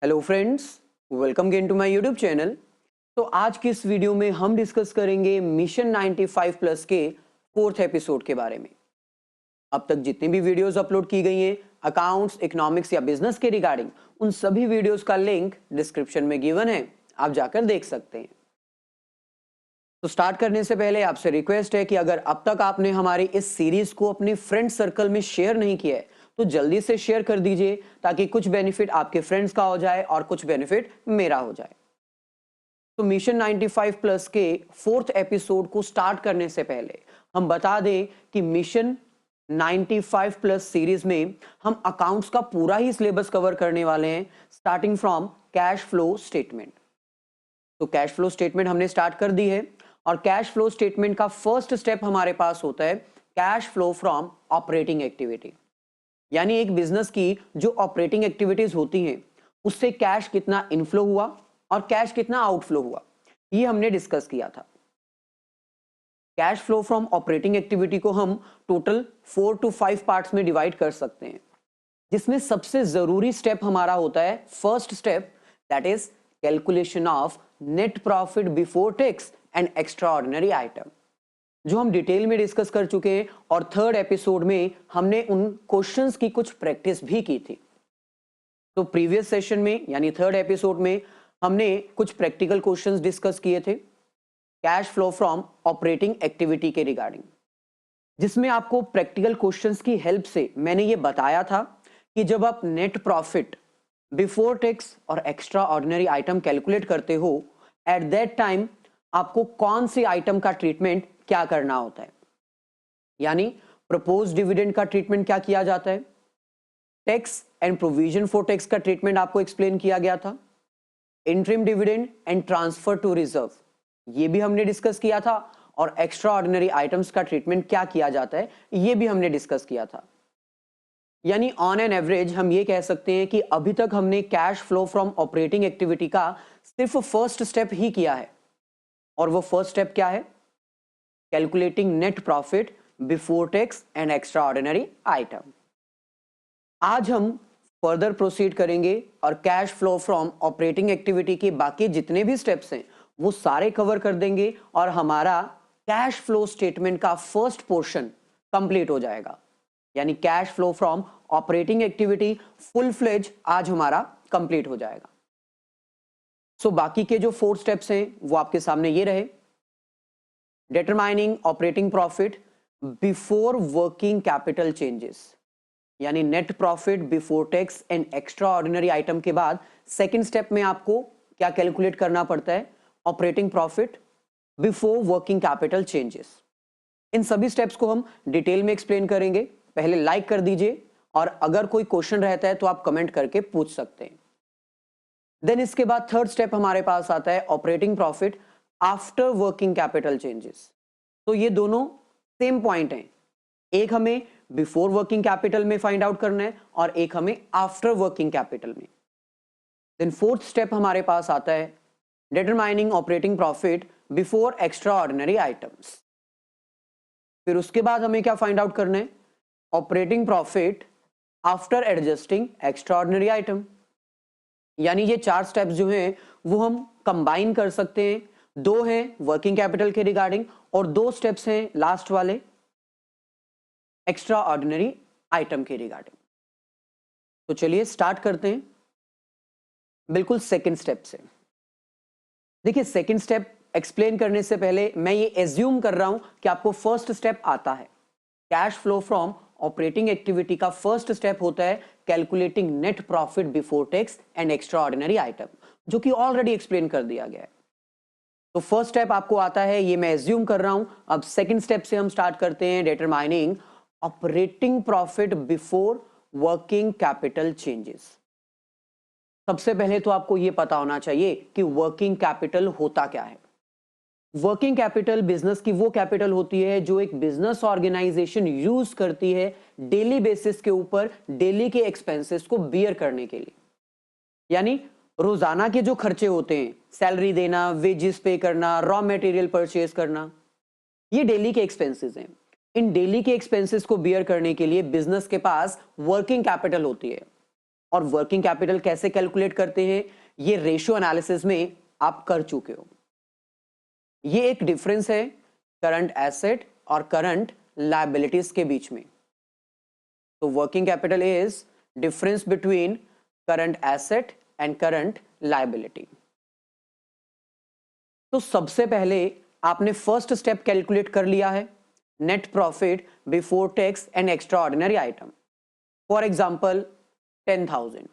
Hello friends, welcome again to my YouTube channel. तो आज की इस वीडियो में हम डिस्कस करेंगे मिशन 95 प्लस के फोर्थ एपिसोड के बारे में। अब तक जितनी भी वीडियोस अपलोड की गई हैं अकाउंट्स, इकोनॉमिक्स या बिजनेस के रिगार्डिंग, उन सभी वीडियोस का लिंक डिस्क्रिप्शन में गिवन है, आप जाकर देख सकते हैं। तो स्टार्ट करने से पहले आपसे रिक्वेस्ट है कि अगर अब तक आपने हमारी इस सीरीज को अपने फ्रेंड सर्कल में शेयर नहीं किया है तो जल्दी से शेयर कर दीजिए, ताकि कुछ बेनिफिट आपके फ्रेंड्स का हो जाए और कुछ बेनिफिट मेरा हो जाए। तो मिशन 95 प्लस के फोर्थ एपिसोड को स्टार्ट करने से पहले हम बता दें कि मिशन 95 प्लस सीरीज में हम अकाउंट्स का पूरा ही सिलेबस कवर करने वाले हैं, starting from cash flow statement. तो कैश फ्लो स्टेटमेंट हमने स्टार्ट कर दी है और कैश फ्लो स्टेटमेंट का फर्स्ट स्टेप हमारे पास होता है cash flow from operating activity. यानी एक बिजनेस की जो ऑपरेटिंग एक्टिविटीज होती हैं उससे कैश कितना इनफ्लो हुआ और कैश कितना आउटफ्लो हुआ, ये हमने डिस्कस किया था। Cash flow from operating activity को हम टोटल 4 to 5 पार्ट्स में डिवाइड कर सकते हैं, जिसमें सबसे जरूरी स्टेप हमारा होता है first step, that is calculation of net profit before tax and extra ordinary item, जो हम डिटेल में डिस्कस कर चुके हैं। और थर्ड एपिसोड में हमने उन क्वेश्चंस की कुछ प्रैक्टिस भी की थी। तो प्रीवियस सेशन में यानी थर्ड एपिसोड में हमने कुछ प्रैक्टिकल क्वेश्चंस डिस्कस किए थे cash flow from operating activity के रिगार्डिंग, जिसमें आपको प्रैक्टिकल क्वेश्चंस की हेल्प से मैंने ये बताया था कि जब आप नेट प्रॉफिट बिफोर टैक्स और एक्स्ट्रा ऑर्डिनरी आइटम कैलकुलेट करते हो, एट दैट टाइम आपको कौन सी आइटम का ट्रीटमेंट क्या करना होता है। यानी प्रपोज डिविडेंड का ट्रीटमेंट क्या किया जाता है, tax and provision for tax का ट्रीटमेंट आपको एक्सप्लेन किया गया था, interim dividend and transfer to reserve ये भी हमने डिस्कस किया था, और एक्स्ट्रा ऑर्डिनरी आइटम्स का ट्रीटमेंट क्या किया जाता है ये भी हमने डिस्कस किया था। यानी ऑन एन एवरेज हम ये कह सकते हैं कि अभी तक हमने cash flow from operating activity का सिर्फ फर्स्ट स्टेप ही किया है, और वो फर्स्ट स्टेप क्या है, calculating net profit before tax and extra ordinary item. आज हम फर्दर प्रोसीड करेंगे और cash flow from operating activity के बाकी जितने भी स्टेप्स हैं वो सारे कवर कर देंगे, और हमारा कैश फ्लो स्टेटमेंट का फर्स्ट पोर्शन कंप्लीट हो जाएगा। यानी cash flow from operating activity full fledge आज हमारा कंप्लीट हो जाएगा। सो बाकी के जो 4 स्टेप्स हैं वो आपके सामने ये रहे, determining operating profit before working capital changes, यानी net profit before tax and extra ordinary item के बाद सेकंड स्टेप में आपको क्या कैलकुलेट करना पड़ता है, operating profit before working capital changes. इन सभी स्टेप्स को हम डिटेल में एक्सप्लेन करेंगे। पहले लाइक कर दीजिए, और अगर कोई क्वेश्चन रहता है तो आप कमेंट करके पूछ सकते हैं। देन इसके बाद थर्ड स्टेप हमारे पास आता है operating profit after working capital changes. तो ये दोनों सेम पॉइंट हैं, एक हमें बिफोर वर्किंग कैपिटल में फाइंड आउट करना है और एक हमें आफ्टर वर्किंग कैपिटल में। देन फोर्थ स्टेप हमारे पास आता है determining operating profit before extra ordinary items. फिर उसके बाद हमें क्या फाइंड आउट करना है, operating profit after adjusting extra ordinary item. यानी ये 4 स्टेप्स जो हैं वो हम कंबाइन कर सकते हैं, 2 हैं वर्किंग कैपिटल के रिगार्डिंग और 2 स्टेप्स हैं लास्ट वाले एक्स्ट्रा ऑर्डिनरी आइटम के रिगार्डिंग। तो चलिए स्टार्ट करते हैं बिल्कुल सेकंड स्टेप से। देखिए, सेकंड स्टेप एक्सप्लेन करने से पहले मैं ये एज्यूम कर रहा हूं कि आपको फर्स्ट स्टेप आता है। Cash flow from operating activity का फर्स्ट स्टेप होता है calculating net profit before tax and extra ordinary item, जो कि ऑलरेडी एक्सप्लेन कर दिया गया है। तो फर्स्ट स्टेप आपको आता है, ये मैं एज्यूम कर रहा हूं। अब सेकंड स्टेप से हम स्टार्ट करते हैं, determining operating profit before working capital changes. सबसे पहले तो आपको यह पता होना चाहिए कि वर्किंग कैपिटल होता क्या है। वर्किंग कैपिटल बिजनेस की वो कैपिटल होती है जो एक बिजनेस ऑर्गेनाइजेशन यूज करती है डेली बेसिस के ऊपर डेली के एक्सपेंसेस को बियर करने के लिए। यानी रोजाना के जो खर्चे होते हैं, सैलरी देना, वेजेस पे करना, रॉ मटेरियल परचेज करना, ये डेली के एक्सपेंसेस हैं। इन डेली के एक्सपेंसेस को बियर करने के लिए बिजनेस के पास वर्किंग कैपिटल होती है, और वर्किंग कैपिटल कैसे कैलकुलेट करते हैं ये रेशियो एनालिसिस में आप कर चुके हो। ये एक डिफरेंस है करंट एसेट और करंट लायबिलिटीज के बीच में। तो working capital is difference between current asset and current liability. तो सबसे पहले आपने फर्स्ट स्टेप कैलकुलेट कर लिया है, net profit before tax and extra ordinary item. For example 10,000,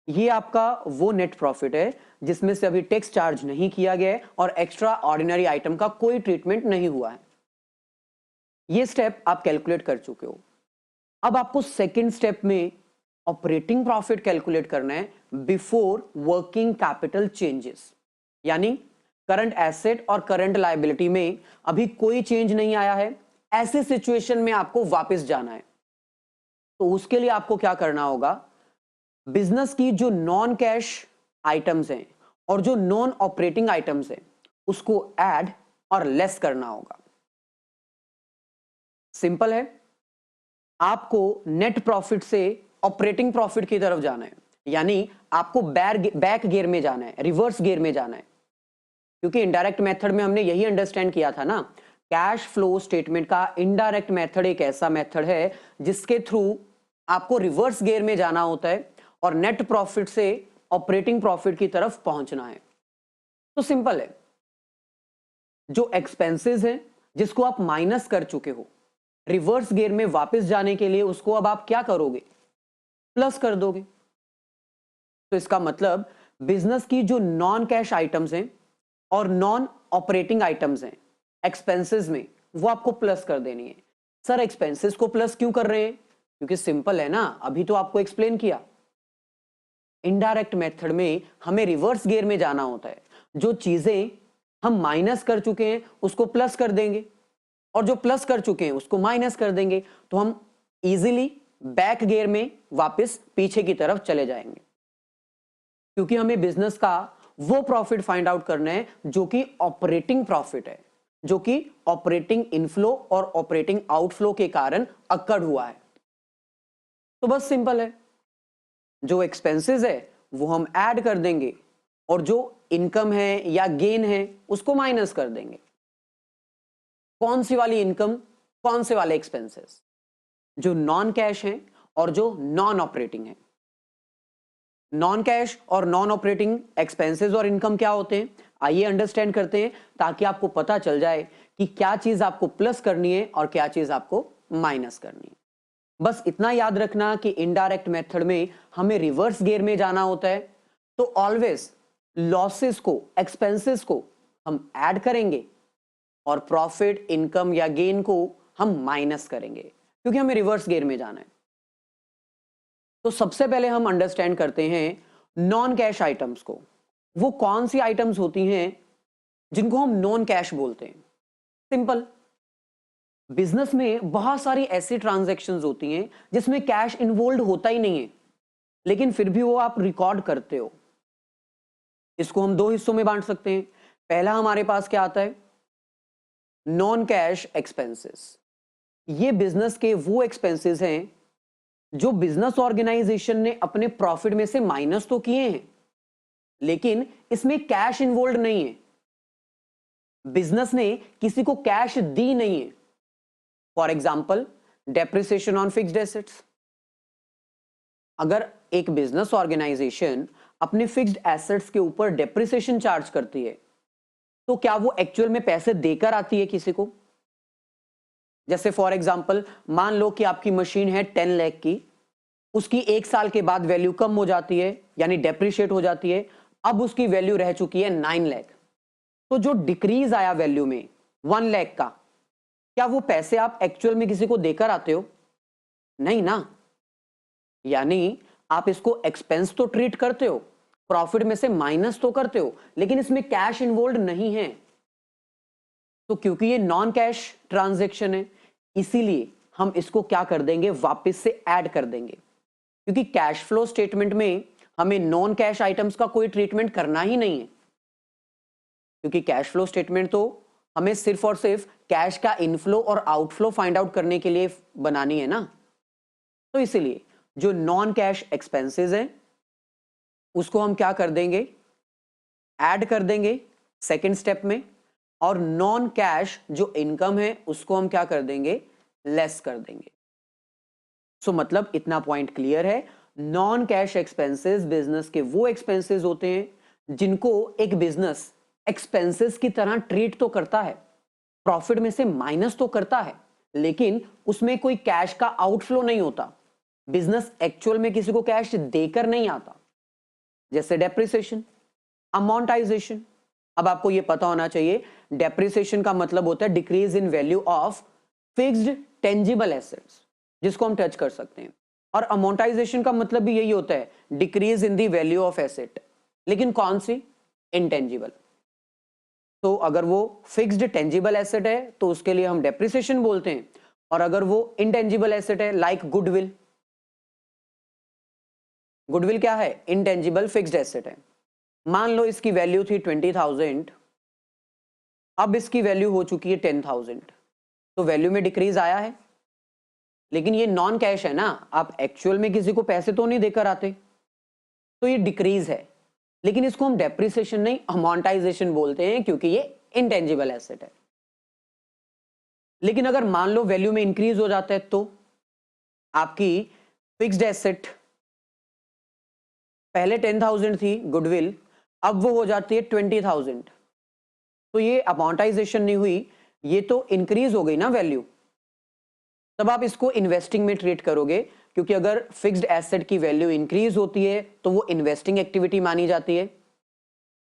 ये आपका वो नेट प्रॉफिट है जिसमें से अभी टैक्स चार्ज नहीं किया गया है और एक्स्ट्रा ऑर्डिनरी आइटम का कोई ट्रीटमेंट नहीं हुआ है। ये स्टेप आप कैलकुलेट कर चुके हो। अब आपको सेकंड स्टेप में ऑपरेटिंग प्रॉफिट कैलकुलेट करना है बिफोर वर्किंग कैपिटल चेंजेस, यानी करंट एसेट और करंट लायबिलिटी में अभी कोई चेंज नहीं आया है, ऐसे सिचुएशन में आपको वापस जाना है। तो उसके लिए आपको क्या करना होगा, बिजनेस की जो नॉन कैश आइटम्स हैं और जो नॉन ऑपरेटिंग आइटम्स हैं उसको ऐड और लेस करना होगा। सिंपल है, आपको नेट प्रॉफिट से ऑपरेटिंग प्रॉफिट की तरफ जाना है, यानी आपको बैक गियर में जाना है, रिवर्स गियर में जाना है। क्योंकि इनडायरेक्ट मेथड में हमने यही अंडरस्टैंड किया था ना, कैश फ्लो स्टेटमेंट का इनडायरेक्ट मेथड एक ऐसा मेथड है जिसके थ्रू आपको रिवर्स गियर में जाना होता है और नेट प्रॉफिट से ऑपरेटिंग प्रॉफिट की तरफ पहुंचना है। तो सिंपल है, जो एक्सपेंसेस हैं जिसको आप माइनस कर चुके हो, रिवर्स गियर में वापस जाने के लिए उसको अब आप क्या करोगे, प्लस कर दोगे। तो इसका मतलब बिजनेस की जो नॉन कैश आइटम्स हैं और नॉन ऑपरेटिंग आइटम्स हैं एक्सपेंसेस में, वो आपको प्लस कर देनी है। सर एक्सपेंसेस को प्लस क्यों कर रहे हैं, क्योंकि सिंपल है ना, अभी तो आपको एक्सप्लेन किया, इनडायरेक्ट मेथड में हमें रिवर्स गियर में जाना होता है। जो चीजें हम माइनस कर चुके हैं उसको प्लस कर देंगे और जो प्लस कर चुके हैं उसको माइनस कर देंगे, तो हम इजीली बैक गियर में वापस पीछे की तरफ चले जाएंगे। क्योंकि हमें बिजनेस का वो प्रॉफिट फाइंड आउट करना है जो कि ऑपरेटिंग प्रॉफिट है, जो कि ऑपरेटिंग इनफ्लो और ऑपरेटिंग आउटफ्लो के कारण अक्कड़ हुआ है। तो बस सिंपल है, जो एक्सपेंसेस है वो हम ऐड कर देंगे और जो इनकम है या गेन है उसको माइनस कर देंगे। कौन सी वाली इनकम, कौन से वाले एक्सपेंसेस, जो नॉन कैश हैं और जो नॉन ऑपरेटिंग है। नॉन कैश और नॉन ऑपरेटिंग एक्सपेंसेस और इनकम क्या होते हैं, आइए अंडरस्टैंड करते हैं ताकि आपको पता चल जाए कि क्या चीज आपको प्लस करनी है और क्या चीज आपको माइनस करनी है। बस इतना याद रखना कि इनडायरेक्ट मेथड में हमें रिवर्स गियर में जाना होता है, तो ऑलवेज लॉसेस को, एक्सपेंसेस को हम ऐड करेंगे और प्रॉफिट, इनकम या गेन को हम माइनस करेंगे, क्योंकि हमें रिवर्स गियर में जाना है। तो सबसे पहले हम अंडरस्टैंड करते हैं नॉन कैश आइटम्स को। वो कौन सी आइटम्स होती हैं जिनको हम नॉन कैश बोलते हैं। सिंपल, बिजनेस में बहुत सारी ऐसी ट्रांजैक्शंस होती हैं जिसमें कैश इन्वॉल्व होता ही नहीं है, लेकिन फिर भी वो आप रिकॉर्ड करते हो। इसको हम दो हिस्सों में बांट सकते हैं। पहला हमारे पास क्या आता है, नॉन कैश एक्सपेंसेस। ये बिजनेस के वो एक्सपेंसेस हैं जो बिजनेस ऑर्गेनाइजेशन ने अपने प्रॉफिट में से माइनस तो किए हैं, लेकिन इसमें कैश इन्वॉल्व नहीं है, बिजनेस ने किसी को कैश दी नहीं है। For example, depreciation on fixed assets. अगर एक बिजनेस ऑर्गेनाइजेशन अपने फिक्स्ड एसेट्स के ऊपर डेप्रिसिएशन चार्ज करती है, तो क्या वो एक्चुअल में पैसे देकर आती है किसी को? जैसे फॉर एग्जाम्पल, मान लो कि आपकी मशीन है 10 लाख की, उसकी 1 साल के बाद वैल्यू कम हो जाती है, यानी डेप्रिशिएट हो जाती है, अब उसकी वैल्यू रह चुकी है 9 लाख। तो जो डिक्रीज आया वैल्यू में 1 लाख का, क्या वो पैसे आप एक्चुअल में किसी को देकर आते हो? नहीं ना। यानी आप इसको एक्सपेंस तो ट्रीट करते हो, प्रॉफिट में से माइनस तो करते हो, लेकिन इसमें कैश इन्वॉल्व नहीं है। तो क्योंकि ये नॉन कैश ट्रांजैक्शन है, इसीलिए हम इसको क्या कर देंगे, वापस से ऐड कर देंगे। क्योंकि कैश फ्लो स्टेटमेंट में हमें नॉन कैश आइटम्स का कोई ट्रीटमेंट करना ही नहीं है, क्योंकि कैश फ्लो स्टेटमेंट तो हमें सिर्फ और सिर्फ कैश का इनफ्लो और आउटफ्लो फाइंड आउट करने के लिए बनानी है ना। तो इसीलिए जो नॉन कैश एक्सपेंसेस हैं उसको हम क्या कर देंगे, ऐड कर देंगे सेकेंड स्टेप में, और नॉन कैश जो इनकम है उसको हम क्या कर देंगे, लेस कर देंगे। सो मतलब इतना पॉइंट क्लियर है, नॉन कैश एक्सपेंसेस बिजनेस के वो एक्सपेंसेस होते हैं जिनको एक बिजनेस एक्सपेंसेस की तरह ट्रीट तो करता है, प्रॉफिट में से माइनस तो करता है, लेकिन उसमें कोई कैश का आउटफ्लो नहीं होता, बिजनेस एक्चुअल में किसी को कैश देकर नहीं आता, जैसे डेप्रिसिएशन, अमॉन्टाइजेशन। अब आपको यह पता होना चाहिए, डेप्रिसिएशन का मतलब होता है decrease in value of fixed tangible assets, जिसको हम टच कर सकते हैं, और अमॉन्टाइजेशन का मतलब भी यही होता है, decrease in the value of asset, लेकिन कौन सी, इंटेंजिबल। तो अगर वो फिक्स्ड टेंजिबल एसेट है तो उसके लिए हम डेप्रिसिएशन बोलते हैं, और अगर वो इंटेंजिबल एसेट है लाइक गुडविल, गुडविल क्या है, इंटेंजिबल फिक्स्ड एसेट है। मान लो इसकी वैल्यू थी 20,000, अब इसकी वैल्यू हो चुकी है 10,000, तो वैल्यू में डिक्रीज आया है, लेकिन ये नॉन कैश है ना, आप एक्चुअल में किसी को पैसे तो नहीं देकर आते, तो ये डिक्रीज है, लेकिन इसको हम डेप्रिसिएशन नहीं अमॉन्टाइजेशन बोलते हैं क्योंकि ये इंटेंजिबल एसेट है। लेकिन अगर मान लो वैल्यू में इंक्रीज हो जाता है तो आपकी फिक्स्ड एसेट पहले 10,000 थी गुडविल, अब वो हो जाती है 20,000, तो ये अमॉन्टाइजेशन नहीं हुई, ये तो इंक्रीज हो गई ना वैल्यू। तब आप इसको इन्वेस्टिंग में ट्रीट करोगे, क्योंकि अगर फिक्स्ड एसेट की वैल्यू इंक्रीज होती है तो वो इन्वेस्टिंग एक्टिविटी मानी जाती है।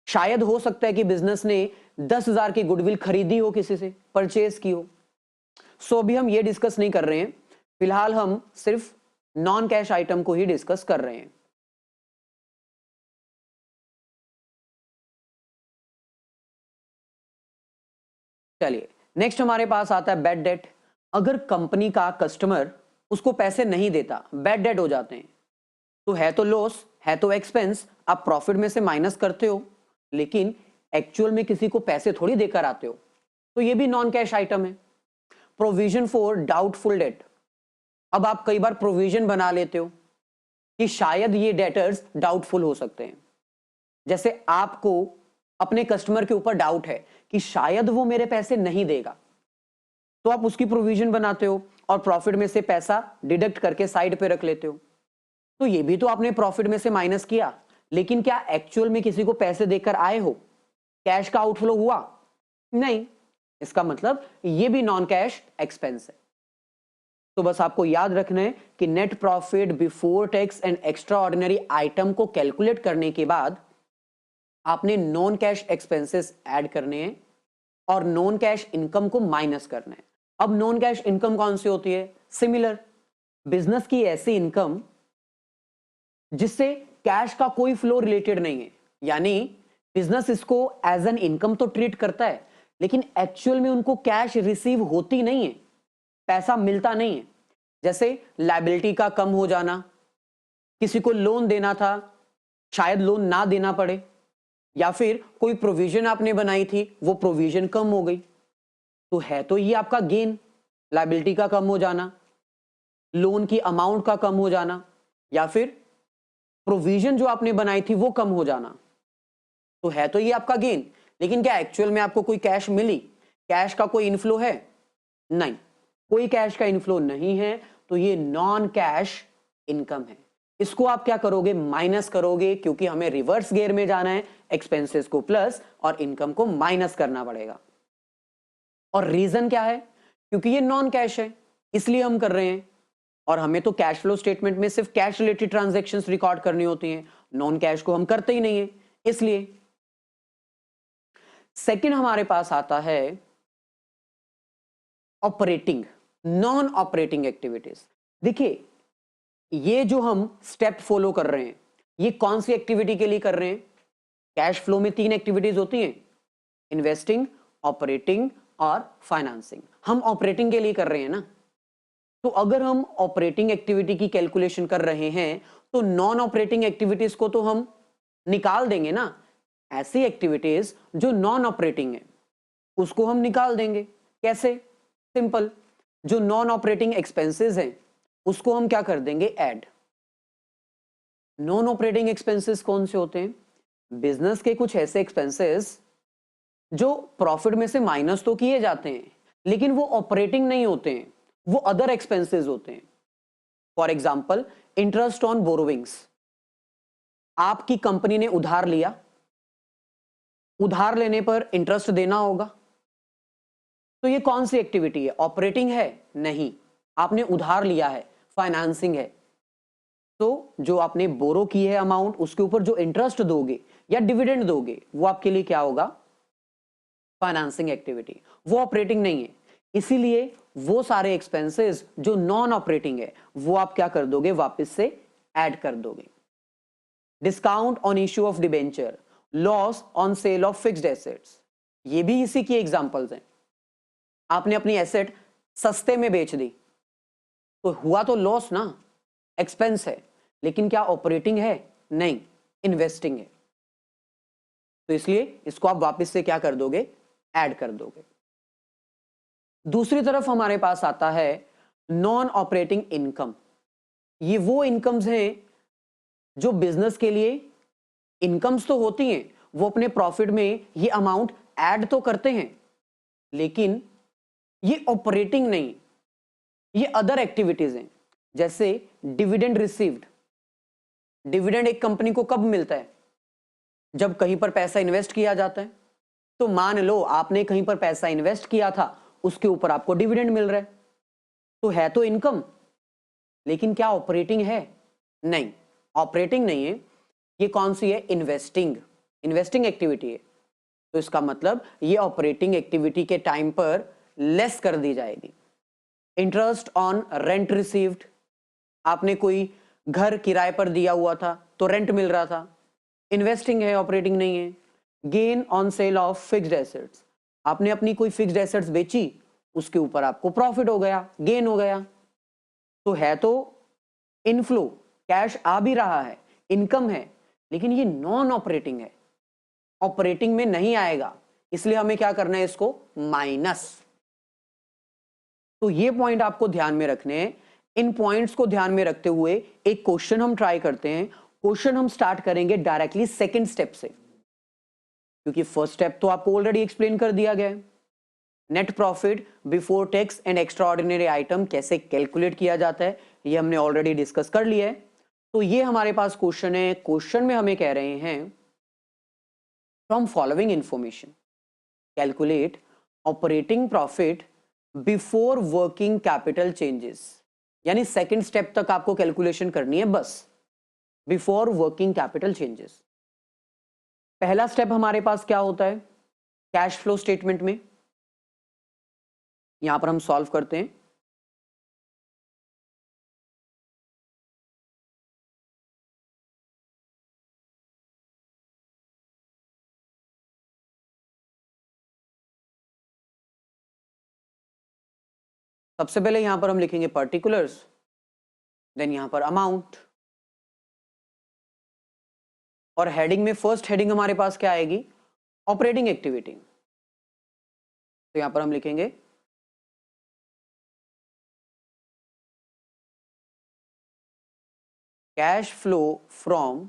शायद हो सकता है कि बिजनेस ने 10,000 की गुडविल खरीदी हो, किसी से परचेज की हो। सो अभी हम ये डिस्कस नहीं कर रहे हैं, फिलहाल हम सिर्फ नॉन कैश आइटम को ही डिस्कस कर रहे हैं। चलिए नेक्स्ट हमारे पास आता है बैड डेट। अगर कंपनी का कस्टमर उसको पैसे नहीं देता, बैड डेट हो जाते हैं, तो है तो लॉस, है तो एक्सपेंस, आप प्रॉफिट में से माइनस करते हो, लेकिन एक्चुअल में किसी को पैसे थोड़ी देकर आते हो, तो ये भी नॉन कैश आइटम है। Provision for doubtful debt. अब आप कई बार प्रोविजन बना लेते हो कि शायद ये डेटर्स डाउटफुल हो सकते हैं, जैसे आपको अपने कस्टमर के ऊपर डाउट है कि शायद वो मेरे पैसे नहीं देगा, तो आप उसकी प्रोविजन बनाते हो और प्रॉफिट में से पैसा डिडक्ट करके साइड पे रख लेते हो। तो ये भी तो आपने प्रॉफिट में से माइनस किया, लेकिन क्या एक्चुअल में किसी को पैसे देकर आए हो, कैश का आउटफ्लो हुआ नहीं, इसका मतलब ये भी नॉन कैश एक्सपेंस है। तो बस आपको याद रखना है कि net profit before tax and extra ordinary item को कैलकुलेट करने के बाद आपने नॉन कैश एक्सपेंसेस ऐड करने हैं और नॉन कैश इनकम को माइनस करना है। अब नॉन कैश इनकम कौन सी होती है, सिमिलर, बिजनेस की ऐसी इनकम जिससे कैश का कोई फ्लो रिलेटेड नहीं है, यानी बिजनेस इसको एज एन इनकम तो ट्रीट करता है, लेकिन एक्चुअल में उनको कैश रिसीव होती नहीं है, पैसा मिलता नहीं है। जैसे लायबिलिटी का कम हो जाना, किसी को लोन देना था, शायद लोन ना देना पड़े, या फिर कोई प्रोविजन आपने बनाई थी, वो प्रोविजन कम हो गई, तो है तो ये आपका गेन, लायबिलिटी का कम हो जाना, लोन की अमाउंट का कम हो जाना, या फिर प्रोविजन जो आपने बनाई थी वो कम हो जाना, तो है तो ये आपका गेन। लेकिन क्या एक्चुअल में आपको कोई कैश मिली, कैश का कोई इनफ्लो है, नहीं, कोई कैश का इनफ्लो नहीं है, तो ये नॉन कैश इनकम है। इसको आप क्या करोगे, माइनस करोगे, क्योंकि हमें रिवर्स गियर में जाना है, एक्सपेंसेस को प्लस और इनकम को माइनस करना पड़ेगा। और रीजन क्या है, क्योंकि ये नॉन कैश है इसलिए हम कर रहे हैं, और हमें तो कैश फ्लो स्टेटमेंट में सिर्फ कैश रिलेटेड ट्रांजैक्शंस रिकॉर्ड करनी होती हैं, नॉन कैश को हम करते ही नहीं है इसलिए। सेकंड हमारे पास आता है ऑपरेटिंग, नॉन ऑपरेटिंग एक्टिविटीज। देखिए ये जो हम स्टेप फॉलो कर रहे हैं, ये कौन सी एक्टिविटी के लिए कर रहे हैं, कैश फ्लो में 3 एक्टिविटीज होती हैं, इन्वेस्टिंग, ऑपरेटिंग और फाइनेंसिंग। हम ऑपरेटिंग के लिए कर रहे हैं ना, तो अगर हम ऑपरेटिंग एक्टिविटी की कैलकुलेशन कर रहे हैं तो नॉन ऑपरेटिंग एक्टिविटीज को तो हम निकाल देंगे ना, ऐसी एक्टिविटीज जो नॉन ऑपरेटिंग है उसको हम निकाल देंगे। कैसे, सिंपल, जो नॉन ऑपरेटिंग एक्सपेंसेस हैं उसको हम क्या कर देंगे, ऐड। नॉन ऑपरेटिंग एक्सपेंसेस कौन से होते हैं? बिजनेस के कुछ ऐसे एक्सपेंसेस जो प्रॉफिट में से माइनस तो किए जाते हैं लेकिन वो ऑपरेटिंग नहीं होते हैं, वो अदर एक्सपेंसेस होते हैं। For example, interest on borrowings. आपकी कंपनी ने उधार लिया, उधार लेने पर इंटरेस्ट देना होगा, तो ये कौन सी एक्टिविटी है? ऑपरेटिंग है? नहीं, आपने उधार लिया है, फाइनेंसिंग है। तो जो आपने बोरो की है अमाउंट, उसके ऊपर जो इंटरेस्ट दोगे या डिविडेंड दोगे, वो आपके लिए क्या होगा? Financing activity. वो ऑपरेटिंग नहीं है। इसीलिए वो सारे एक्सपेंसेस जो नॉन ऑपरेटिंग है वो आप क्या कर दोगे? वापस से ऐड कर दोगे। Discount on issue of debenture, loss on sale of fixed assets, ये भी इसी की एग्जांपल्स हैं। आपने अपनी एसेट सस्ते में बेच दी तो हुआ तो लॉस ना, एक्सपेंस है, लेकिन क्या ऑपरेटिंग है? नहीं, इन्वेस्टिंग है। तो इसलिए इसको आप वापस से क्या कर दोगे? ऐड कर दोगे। दूसरी तरफ हमारे पास आता है नॉन ऑपरेटिंग इनकम। ये वो इनकम्स हैं जो बिजनेस के लिए इनकम्स तो होती हैं, वो अपने प्रॉफिट में ये अमाउंट ऐड तो करते हैं, लेकिन ये ऑपरेटिंग नहीं, ये अदर एक्टिविटीज हैं। जैसे डिविडेंड रिसीव्ड। डिविडेंड एक कंपनी को कब मिलता है? जब कहीं पर पैसा इन्वेस्ट किया जाता है। तो मान लो आपने कहीं पर पैसा इन्वेस्ट किया था, उसके ऊपर आपको डिविडेंड मिल रहा है, तो है तो इनकम, लेकिन क्या ऑपरेटिंग है? नहीं, ऑपरेटिंग नहीं है। ये कौन सी है? इन्वेस्टिंग। इन्वेस्टिंग एक्टिविटी है। तो इसका मतलब ये ऑपरेटिंग एक्टिविटी के टाइम पर लेस कर दी जाएगी। Interest on rent received. आपने कोई घर किराए पर दिया हुआ था तो रेंट मिल रहा था, इन्वेस्टिंग है, ऑपरेटिंग नहीं है। Gain on sale of fixed assets. आपने अपनी कोई फिक्स्ड एसेट्स बेची, उसके ऊपर आपको प्रॉफिट हो गया, गेन हो गया, तो है तो इनफ्लो, कैश आ भी रहा है, इनकम है, लेकिन ये नॉन ऑपरेटिंग है, ऑपरेटिंग में नहीं आएगा। इसलिए हमें क्या करना है? इसको माइनस। तो ये पॉइंट आपको ध्यान में रखने हैं। इन पॉइंट्स को ध्यान में रखते हुए एक क्वेश्चन हम ट्राई करते हैं। क्वेश्चन हम स्टार्ट करेंगे डायरेक्टली सेकंड स्टेप से, क्योंकि फर्स्ट स्टेप तो आपको ऑलरेडी एक्सप्लेन कर दिया गया है। Net profit before tax and extra ordinary item कैसे कैलकुलेट किया जाता है, ये हमने ऑलरेडी डिस्कस कर लिया है। तो ये हमारे पास क्वेश्चन है। क्वेश्चन में हमें कह रहे हैं from following information calculate operating profit before working capital changes. यानी सेकंड स्टेप तक आपको कैलकुलेशन करनी है बस, बिफोर वर्किंग कैपिटल चेंजेस। पहला स्टेप हमारे पास क्या होता है? कैश फ्लो स्टेटमेंट में यहां पर हम सॉल्व करते हैं। सबसे पहले यहां पर हम लिखेंगे पर्टिकुलर्स, देन यहां पर अमाउंट, और हेडिंग में फर्स्ट हेडिंग हमारे पास क्या आएगी? Operating activity. तो यहां पर हम लिखेंगे cash flow from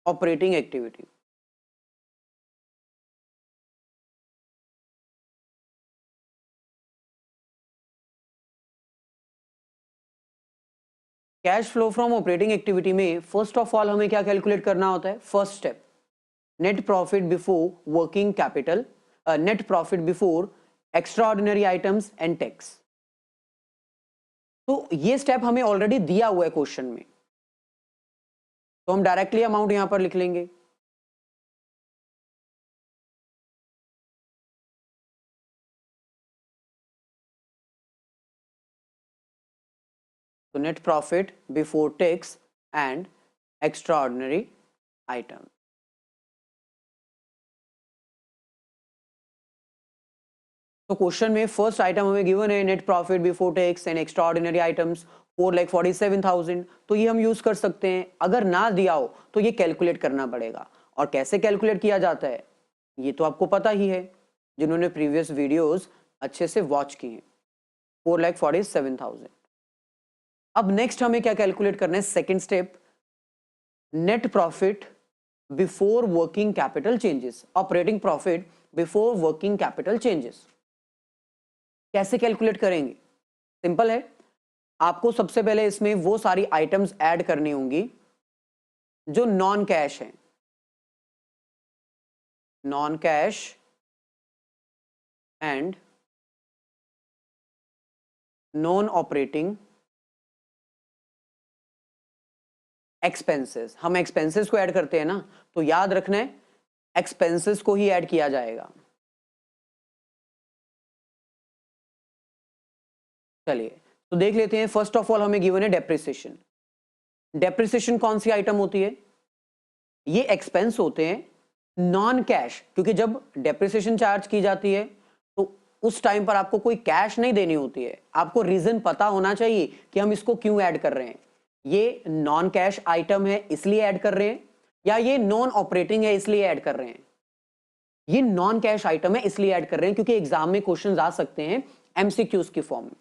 operating activity. Cash flow from operating activity में फर्स्ट ऑफ ऑल हमें क्या कैलकुलेट करना होता है? First step, net profit before working capital, net profit before extra ordinary items and tax. तो ये स्टेप हमें ऑलरेडी दिया हुआ है क्वेश्चन में, तो हम डायरेक्टली अमाउंट यहां पर लिख लेंगे। तो net profit before tax and extra ordinary item. तो क्वेश्चन में फर्स्ट आइटम हमें गिवन है net profit before tax and extra ordinary items 4,47,000। तो ये हम यूज कर सकते हैं। अगर ना दिया हो तो ये कैलकुलेट करना पड़ेगा, और कैसे कैलकुलेट किया जाता है ये तो आपको पता ही है, जिन्होंने प्रीवियस वीडियोस अच्छे से वॉच की हैं। 4,47,000। अब नेक्स्ट हमें क्या कैलकुलेट करना है, second step, net profit before working capital changes, operating profit before working capital changes. कैसे कैलकुलेट करेंगे? सिंपल है, आपको सबसे पहले इसमें वो सारी आइटम्स ऐड करनी होंगी जो नॉन कैश हैं, non cash and non operating expenses. हम एक्सपेंसेस को ऐड करते हैं ना, तो याद रखना है एक्सपेंसेस को ही ऐड किया जाएगा। चलिए तो देख लेते हैं। फर्स्ट ऑफ ऑल हमें गिवन है डेप्रिसिएशन। डेप्रिसिएशन कौन सी आइटम होती है? ये एक्सपेंस होते हैं नॉन कैश, क्योंकि जब डेप्रिसिएशन चार्ज की जाती है तो उस टाइम पर आपको कोई कैश नहीं देनी होती है, आपको रीजन पता होना चाहिए कि हम इसको क्यों ऐड कर रहे हैं। ये नॉन कैश आइटम है इसलिए ऐड कर रहे हैं, या ये नॉन ऑपरेटिंग है इसलिए ऐड कर रहे हैं? ये नॉन कैश आइटम है इसलिए ऐड कर रहे हैं क्योंकि एग्जाम में क्वेश्चन आ सकते हैं एमसीक्यूज की फॉर्म में।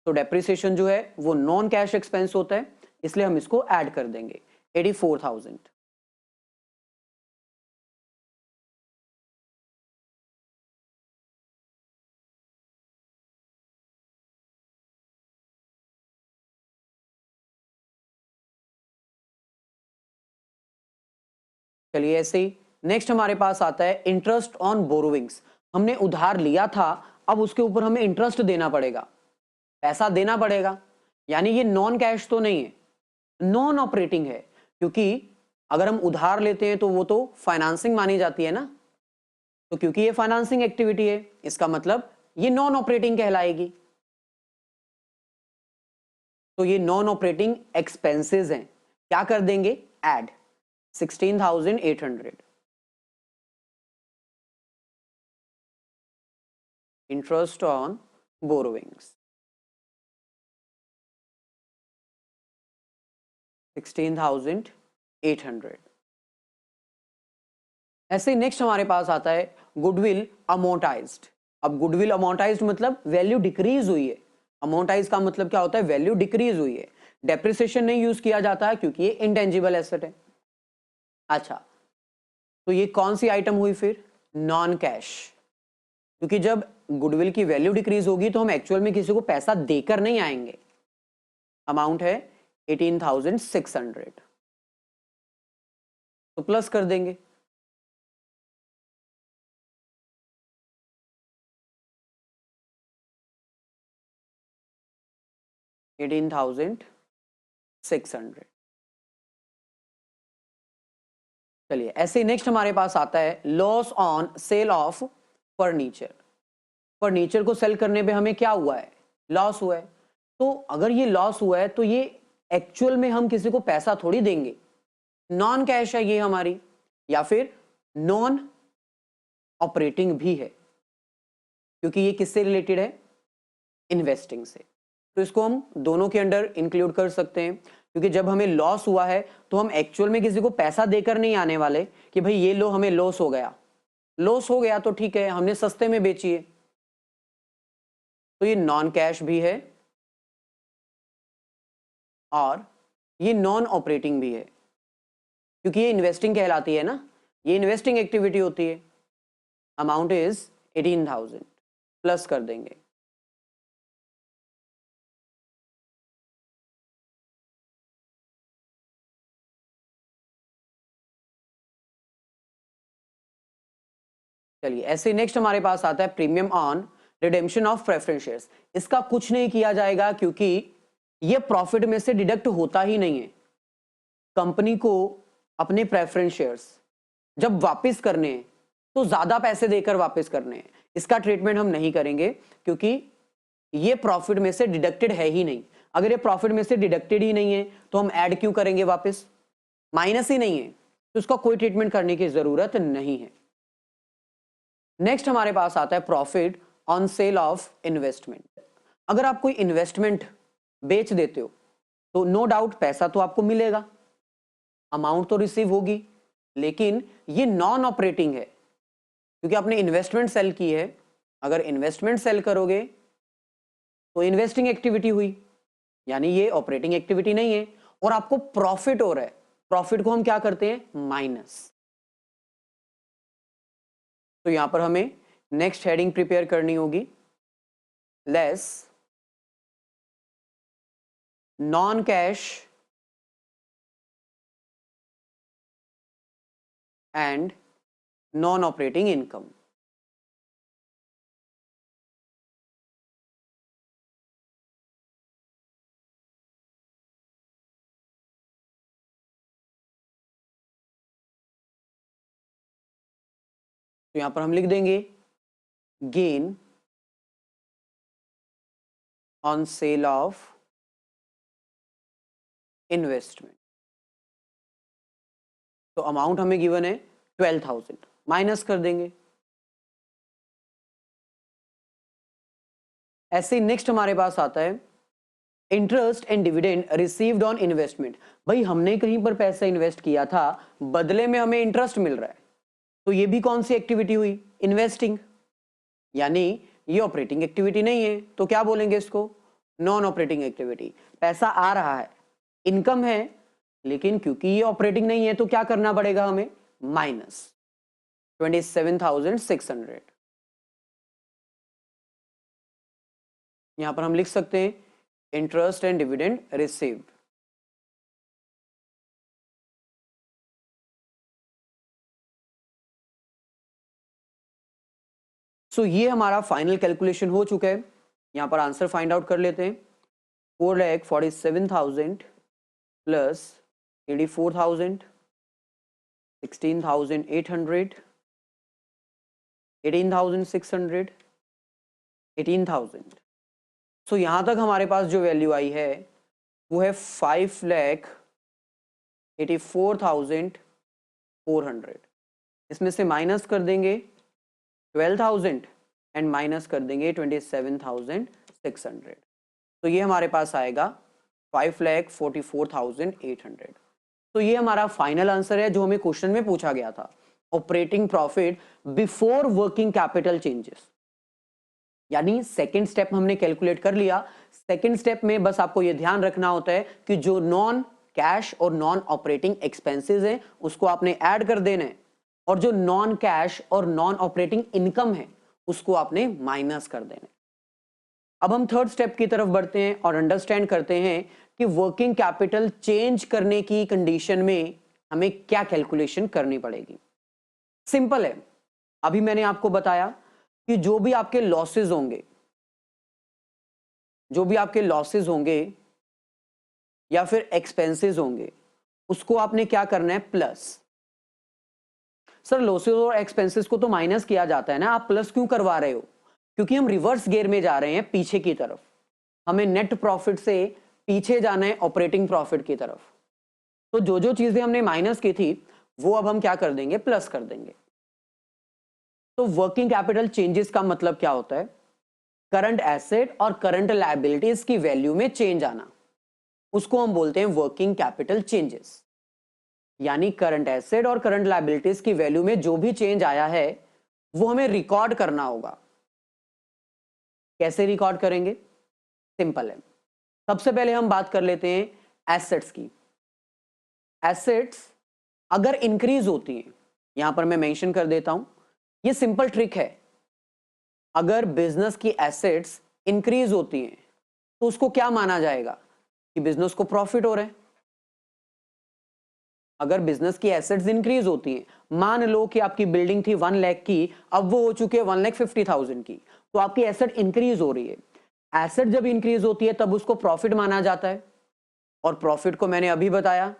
तो डेप्रिसिएशन जो है वो नॉन कैश एक्सपेंस होता है, इसलिए हम इसको ऐड कर देंगे 84,000। चलिए ऐसे ही नेक्स्ट हमारे पास आता है इंटरेस्ट ऑन बोरोविंग्स। हमने उधार लिया था, अब उसके ऊपर हमें इंटरेस्ट देना पड़ेगा, पैसा देना पड़ेगा, यानी ये नॉन कैश तो नहीं है, नॉन ऑपरेटिंग है, क्योंकि अगर हम उधार लेते हैं तो वो तो फाइनेंसिंग मानी जाती है ना। तो क्योंकि ये फाइनेंसिंग एक्टिविटी है, इसका मतलब ये नॉन ऑपरेटिंग कहलाएगी। तो ये नॉन ऑपरेटिंग एक्सपेंसेस हैं, क्या कर देंगे? ऐड 16,800। Interest on borrowings 16,800। ऐसे ही नेक्स्ट हमारे पास आता है गुडविल अमोर्टाइज्ड। अब गुडविल अमोर्टाइज्ड मतलब वैल्यू डिक्रीज हुई है। अमोर्टाइज का मतलब क्या होता है? वैल्यू डिक्रीज हुई है। डेप्रिसिएशन नहीं यूज किया जाता है क्योंकि ये इंटेंजिबल एसेट है। अच्छा, तो ये कौन सी आइटम हुई फिर? नॉन कैश, क्योंकि जब गुडविल की वैल्यू डिक्रीज होगी तो हम एक्चुअल में किसी को पैसा देकर नहीं आएंगे। अमाउंट है 18,600, तो प्लस कर देंगे। $18,600। चलिए ऐसे नेक्स्ट हमारे पास आता है loss on sale of furniture. Furniture को सेल करने पे हमें क्या हुआ है? लॉस हुआ है। तो अगर ये लॉस हुआ है तो ये एक्चुअल में हम किसी को पैसा थोड़ी देंगे, नॉन कैश है ये हमारी, या फिर नॉन ऑपरेटिंग भी है, क्योंकि ये किससे रिलेटेड है? इन्वेस्टिंग से। तो इसको हम दोनों के अंडर इंक्लूड कर सकते हैं, क्योंकि जब हमें लॉस हुआ है तो हम एक्चुअल में किसी को पैसा देकर नहीं आने वाले कि भाई ये लो हमें लॉस हो गया। लॉस हो गया तो ठीक है, हमने सस्ते में बेची है, तो ये नॉन कैश भी है और ये नॉन ऑपरेटिंग भी है, क्योंकि ये इन्वेस्टिंग कहलाती है ना, ये इन्वेस्टिंग एक्टिविटी होती है। अमाउंट इज 18,000, प्लस कर देंगे। चलिए ऐसे नेक्स्ट हमारे पास आता है premium on redemption of preference shares. इसका कुछ नहीं किया जाएगा क्योंकि ये प्रॉफिट में से डिडक्ट होता ही नहीं है। कंपनी को अपने प्रेफरेंस शेयर्स जब वापस करने हैं तो ज्यादा पैसे देकर वापस करने हैं, इसका ट्रीटमेंट हम नहीं करेंगे क्योंकि ये प्रॉफिट में से डिडक्टेड है ही नहीं। अगर ये प्रॉफिट में से डिडक्टेड ही नहीं है तो हम ऐड क्यों करेंगे वापस? माइनस ही नहीं है, तो इसका कोई ट्रीटमेंट करने की जरूरत नहीं है। नेक्स्ट हमारे पास आता है profit on sale of investment. अगर आप कोई इन्वेस्टमेंट बेच देते हो तो नो डाउट पैसा तो आपको मिलेगा, अमाउंट तो रिसीव होगी, लेकिन ये नॉन ऑपरेटिंग है क्योंकि आपने इन्वेस्टमेंट सेल की है। अगर इन्वेस्टमेंट सेल करोगे तो इन्वेस्टिंग एक्टिविटी हुई, यानी ये ऑपरेटिंग एक्टिविटी नहीं है, और आपको प्रॉफिट हो रहा है, प्रॉफिट को हम क्या करते हैं, माइनस। तो यहां पर हमें नेक्स्ट हेडिंग प्रिपेयर करनी होगी, less non cash and non operating income. तो यहां पर हम लिख देंगे gain on sale of investment. तो अमाउंट हमें गिवन है 12,000, माइनस कर देंगे। ऐसे नेक्स्ट हमारे पास आता है interest and dividend received on investment. भाई हमने कहीं पर पैसा इन्वेस्ट किया था, बदले में हमें इंटरेस्ट मिल रहा है, तो ये भी कौन सी एक्टिविटी हुई, इन्वेस्टिंग। यानी ये ऑपरेटिंग एक्टिविटी नहीं है, तो क्या बोलेंगे इसको, नॉन ऑपरेटिंग एक्टिविटी। पैसा आ रहा है, इनकम है, लेकिन क्योंकि ये ऑपरेटिंग नहीं है तो क्या करना पड़ेगा हमें, माइनस 27,600। यहां पर हम लिख सकते हैं इंटरेस्ट एंड डिविडेंड रिसीव्ड। सो ये हमारा फाइनल कैलकुलेशन हो चुका है। यहां पर आंसर फाइंड आउट कर लेते हैं, 4,47,000 प्लस 84,000, 16,800, 18,600, 18,000। सो यहां तक हमारे पास जो वैल्यू आई है वो है 5,84,400। इसमें से माइनस कर देंगे 12,000 एंड माइनस कर देंगे 27,600। तो ये हमारे पास आएगा 5,44,800। तो ये हमारा फाइनल आंसर है जो हमें क्वेश्चन में पूछा गया था, operating profit before working capital changes. यानी सेकेंड स्टेप हमने कैलकुलेट कर लिया। सेकेंड स्टेप में बस आपको यह ध्यान रखना होता है कि जो नॉन कैश और नॉन ऑपरेटिंग एक्सपेंसेस हैं उसको आपने ऐड कर देना है, और जो नॉन कैश और नॉन ऑपरेटिंग इनकम है उसको आपने माइनस कर देना है। अब हम थर्ड स्टेप की तरफ बढ़ते हैं और अंडरस्टैंड करते हैं कि वर्किंग कैपिटल चेंज करने की कंडीशन में हमें क्या कैलकुलेशन करनी पड़ेगी। सिंपल है, अभी मैंने आपको बताया कि जो भी आपके लॉसेस होंगे या फिर एक्सपेंसेस होंगे उसको आपने क्या करना है, प्लस। सर लॉसेस और एक्सपेंसेस को तो माइनस किया जाता है ना, आप प्लस क्यों करवा रहे हो, क्योंकि हम रिवर्स गियर में जा रहे हैं, पीछे की तरफ। हमें नेट प्रॉफिट से पीछे जाना है ऑपरेटिंग प्रॉफिट की तरफ। तो जो जो चीजें हमने माइनस की थी वो अब हम क्या कर देंगे, प्लस कर देंगे। तो वर्किंग कैपिटल चेंजेस का मतलब क्या होता है, करंट एसेट और करंट लायबिलिटीज की वैल्यू में चेंज आना, उसको हम बोलते हैं वर्किंग कैपिटल चेंजेस। यानी करंट एसेट और करंट लायबिलिटीज की वैल्यू में जो भी चेंज आया है वो हमें रिकॉर्ड करना होगा। कैसे रिकॉर्ड करेंगे, सिंपल है। सबसे पहले हम बात कर लेते हैं एसेट्स की। एसेट्स अगर इंक्रीज होती हैं, यहां पर मैं मेंशन कर देता हूं, ये सिंपल ट्रिक है। अगर बिजनेस की एसेट्स इंक्रीज होती हैं तो उसको क्या माना जाएगा कि बिजनेस को प्रॉफिट हो रहा है। अगर बिजनेस की एसेट्स इंक्रीज होती हैं, मान लो कि आपकी बिल्डिंग थी 1 लाख की, अब वो हो चुकी है 1,50,000 की, तो आपकी एसेट इंक्रीज हो रही है। एसेट जब इंक्रीज होती है तब उसको प्रॉफिट माना जाता है, और प्रॉफिट को मैंने अभी बताया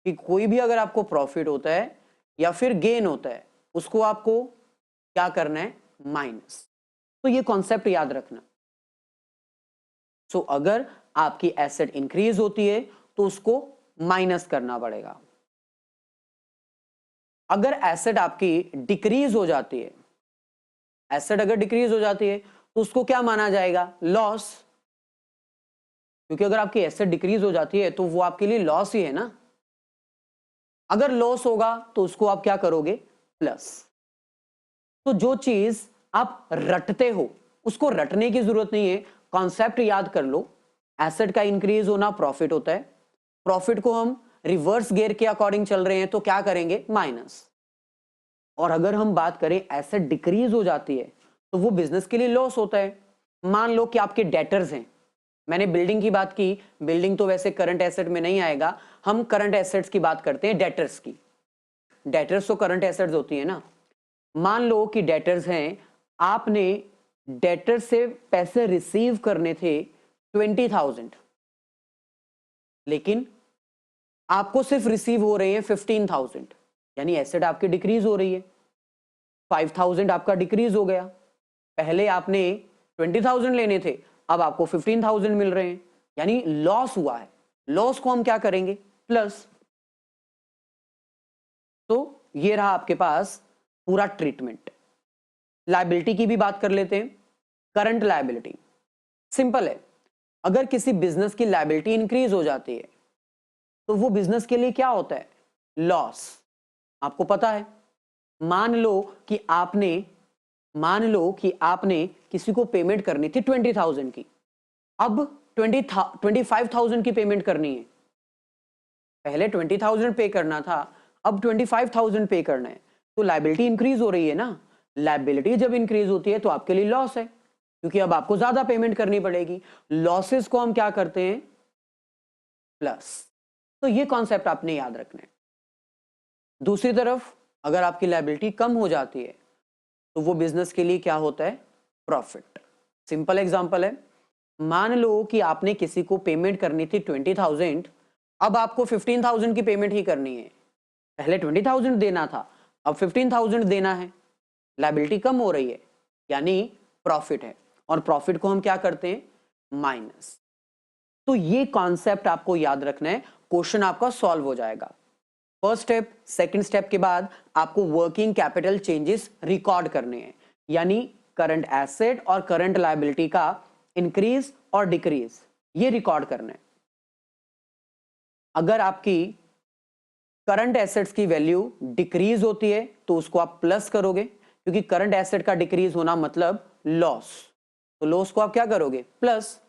कि कोई भी अगर आपको प्रॉफिट होता है या फिर गेन होता है उसको आपको क्या करना है, माइनस। तो ये कॉन्सेप्ट याद रखना। सो अगर आपकी एसेट इंक्रीज होती है तो उसको माइनस करना पड़ेगा। अगर एसेट आपकी डिक्रीज हो जाती है, एसेट अगर डिक्रीज हो जाती है तो उसको क्या माना जाएगा, लॉस। क्योंकि अगर आपकी एसेट डिक्रीज हो जाती है तो वो आपके लिए लॉस ही है ना। अगर लॉस होगा तो उसको आप क्या करोगे, प्लस। तो जो चीज आप रटते हो उसको रटने की जरूरत नहीं है, कॉन्सेप्ट याद कर लो एसेट का इंक्रीज होना प्रॉफिट होता है, प्रॉफिट को हम रिवर्स गियर के अकॉर्डिंग चल रहे हैं तो क्या करेंगे, माइनस। और अगर हम बात करें एसेट डिक्रीज हो जाती है तो वो बिजनेस के लिए लॉस होता है। मान लो कि आपके डेटर्स हैं, मैंने बिल्डिंग की बात की, बिल्डिंग तो वैसे करंट एसेट में नहीं आएगा, हम करंट एसेट्स की बात करते हैं, डेटर्स की। डेटर्स तो करंट एसेट्स होती है ना। मान लो कि डेटर्स हैं, आपने डेटर से पैसे रिसीव करने थे 20,000, लेकिन आपको सिर्फ रिसीव हो रहे हैं 15,000, यानी एसेट आपकी डिक्रीज हो रही है। 5,000 आपका डिक्रीज हो गया, पहले आपने 20,000 लेने थे, अब आपको 15,000 मिल रहे हैं, यानी लॉस हुआ है। लॉस को हम क्या करेंगे, प्लस। तो ये रहा आपके पास पूरा ट्रीटमेंट। लायबिलिटी की भी बात कर लेते हैं। करंट लायबिलिटी सिंपल है, अगर किसी बिजनेस की लायबिलिटी इंक्रीज हो जाती है तो वो बिजनेस के लिए क्या होता है, लॉस। आपको पता है, मान लो कि आपने किसी को पेमेंट करनी थी 20,000 की, अब 25,000 की पेमेंट करनी है। पहले 20,000 पे करना था, अब 25,000 पे करना है, तो लायबिलिटी इंक्रीज हो रही है ना। लायबिलिटी जब इंक्रीज होती है तो आपके लिए लॉस है, क्योंकि अब आपको ज्यादा पेमेंट करनी पड़ेगी। लॉसेस को हम क्या करते हैं, प्लस। तो ये कॉन्सेप्ट आपने याद रखना है। दूसरी तरफ अगर आपकी लायबिलिटी कम हो जाती है तो वो बिजनेस के लिए क्या होता है, प्रॉफिट। सिंपल एग्जांपल है, मान लो कि आपने किसी को पेमेंट करनी थी 20,000, अब आपको 15,000 की पेमेंट ही करनी है। पहले 20,000 देना था, अब 15,000 देना है, लायबिलिटी कम हो रही है, यानी प्रॉफिट है। और प्रॉफिट को हम क्या करते हैं, माइनस। तो ये कॉन्सेप्ट आपको याद रखना है, क्वेश्चन आपका सॉल्व हो जाएगा। फर्स्ट स्टेप, सेकंड स्टेप के बाद आपको वर्किंग कैपिटल चेंजेस रिकॉर्ड करने हैं, यानी करंट एसेट और करंट लायबिलिटी का इंक्रीज और डिक्रीज, ये रिकॉर्ड करना है। अगर आपकी करंट एसेट्स की वैल्यू डिक्रीज होती है तो उसको आप प्लस करोगे, क्योंकि करंट एसेट का डिक्रीज होना मतलब लॉस, तो लॉस को आप क्या करोगे, प्लस।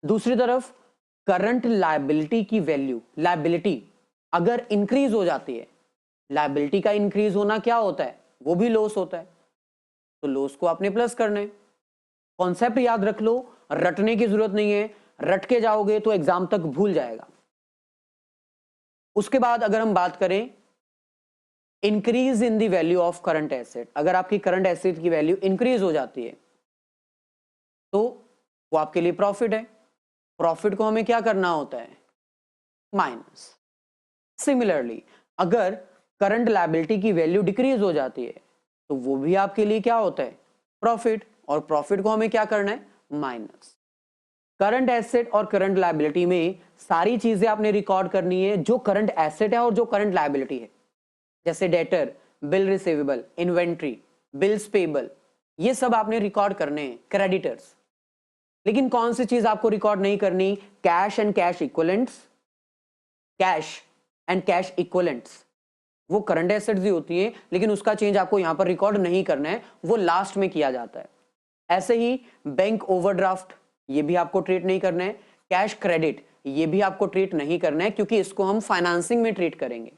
दूसरी तरफ करंट लायबिलिटी की वैल्यू, लायबिलिटी अगर इंक्रीज हो जाती है, लायबिलिटी का इंक्रीज होना क्या होता है, वो भी लॉस होता है, तो लॉस को आपने प्लस करना है। कॉन्सेप्ट याद रख लो, रटने की जरूरत नहीं है, रट के जाओगे तो एग्जाम तक भूल जाएगा। उसके बाद अगर हम बात करें increase in the value of current asset, अगर आपकी करंट एसेट की वैल्यू इंक्रीज हो जाती है तो वो आपके लिए प्रॉफिट है। प्रॉफिट को हमें क्या करना होता है, माइनस। सिमिलरली अगर करंट लायबिलिटी की वैल्यू डिक्रीज हो जाती है तो वो भी आपके लिए क्या होता है, प्रॉफिट, और प्रॉफिट को हमें क्या करना है, माइनस। करंट एसेट और करंट लायबिलिटी में सारी चीजें आपने रिकॉर्ड करनी है, जो करंट एसेट है और जो करंट लायबिलिटी है, जैसे debtor, bill receivable, inventory, bills payable, ये सब आपने रिकॉर्ड करने हैं, क्रेडिटर्स। लेकिन कौन सी चीज आपको रिकॉर्ड नहीं करनी, cash and cash equivalents. Cash and cash equivalents वो करंट एसेट्स ही होती है, लेकिन उसका चेंज आपको यहां पर रिकॉर्ड नहीं करना है, वो लास्ट में किया जाता है। ऐसे ही बैंक ओवरड्राफ्ट, ये भी आपको ट्रीट नहीं करना है। कैश क्रेडिट, ये भी आपको ट्रीट नहीं करना है, क्योंकि इसको हम फाइनेंसिंग में ट्रीट करेंगे।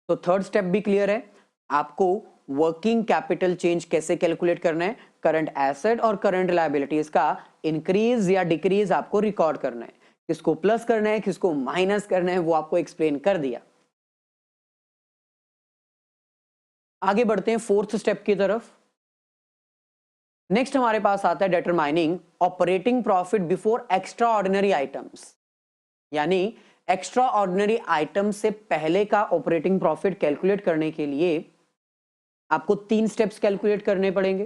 तो थर्ड स्टेप भी क्लियर है, आपको वर्किंग कैपिटल चेंज कैसे कैलकुलेट करना है, करंट एसेट और करंट लायबिलिटीज का इंक्रीज या डिक्रीज आपको रिकॉर्ड करना है, किसको प्लस करना है किसको माइनस करना है वो आपको एक्सप्लेन कर दिया। आगे बढ़ते हैं फोर्थ स्टेप की तरफ। नेक्स्ट हमारे पास आता है determining operating profit before extra ordinary items, यानी एक्स्ट्रा ऑर्डिनरी आइटम से पहले का ऑपरेटिंग प्रॉफिट कैलकुलेट करने के लिए आपको 3 स्टेप्स कैलकुलेट करने पड़ेंगे।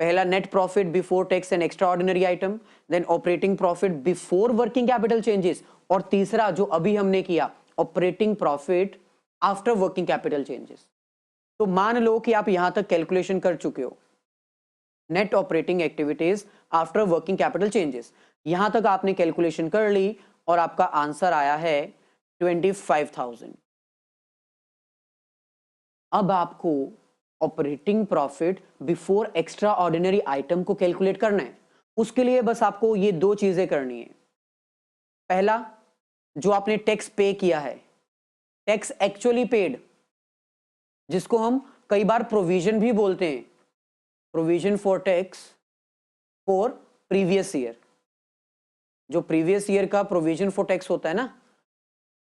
पहला net profit before tax and extra ordinary item, then operating profit before working capital changes, और तीसरा जो अभी हमने किया operating profit after working capital changes. तो मान लो कि आप यहां तक कैलकुलेशन कर चुके हो, net operating activities after working capital changes, यहां तक आपने कैलकुलेशन कर ली और आपका आंसर आया है 25,000। अब आपको operating profit before extra ordinary item को कैलकुलेट करना है। उसके लिए बस आपको ये दो चीजें करनी है। पहला, जो आपने टैक्स पे किया है, टैक्स एक्चुअली पेड, जिसको हम कई बार प्रोविजन भी बोलते हैं, provision for tax for previous year. जो प्रीवियस ईयर का प्रोविजन फॉर टैक्स होता है ना,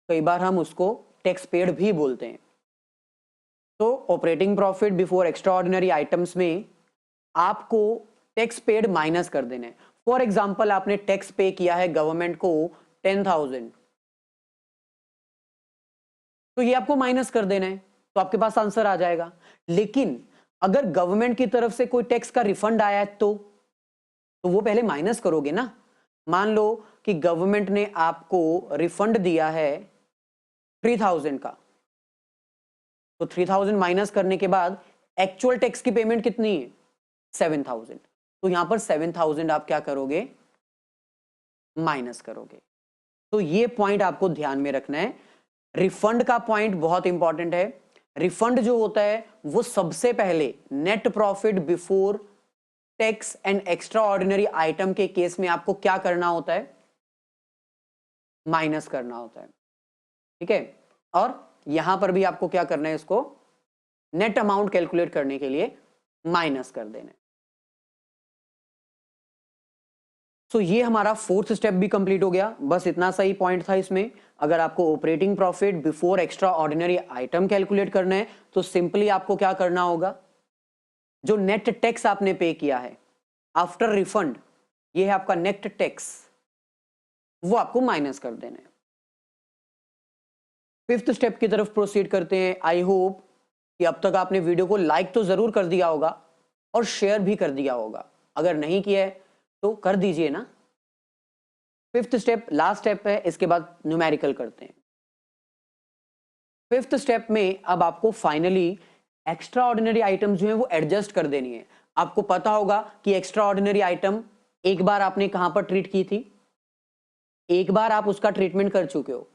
कई बार हम उसको टैक्स पेड भी बोलते हैं। तो operating profit before extra ordinary items में आपको टैक्स पेड माइनस कर देना है। फॉर एग्जाम्पल, आपने टैक्स पे किया है गवर्नमेंट को 10,000, तो ये आपको माइनस कर देना है, तो आपके पास आंसर आ जाएगा। लेकिन अगर गवर्नमेंट की तरफ से कोई टैक्स का रिफंड आया है तो वो पहले माइनस करोगे ना। मान लो कि गवर्नमेंट ने आपको रिफंड दिया है 3,000 का, तो 3,000 माइनस करने के बाद एक्चुअल टैक्स की पेमेंट कितनी है? 7,000। तो यहां पर 7,000 आप क्या करोगे? माइनस करोगे। तो ये पॉइंट आपको ध्यान में रखना है। रिफंड का पॉइंट बहुत इंपॉर्टेंट है। रिफंड जो होता है वो सबसे पहले net profit before tax and extra ordinary item के केस में आपको क्या करना होता है? माइनस करना होता है। ठीक है, और यहां पर भी आपको क्या करना है? इसको नेट अमाउंट कैलकुलेट करने के लिए माइनस कर देना है। तो ये हमारा फोर्थ स्टेप भी कंप्लीट हो गया। बस इतना सही पॉइंट था इसमें। अगर आपको operating profit before extra ordinary item calculate करना है तो सिंपली आपको क्या करना होगा? जो नेट टैक्स आपने पे किया है आफ्टर रिफंड, ये है आपका नेट टैक्स, वो आपको माइनस कर देना है। फिफ्थ स्टेप की तरफ प्रोसीड करते हैं। आई होप कि अब तक आपने वीडियो को लाइक तो जरूर कर दिया होगा और शेयर भी कर दिया होगा। अगर नहीं किया है तो कर दीजिए ना। फिफ्थ स्टेप लास्ट स्टेप है, इसके बाद न्यूमेरिकल करते हैं। फिफ्थ स्टेप में अब आपको फाइनली एक्स्ट्रा ऑर्डिनरी आइटम जो है वो एडजस्ट कर देनी है। आपको पता होगा कि एक्स्ट्रा ऑर्डिनरी आइटम एक बार आपने कहां पर ट्रीट की थी? एक बार आप उसका ट्रीटमेंट कर चुके हो।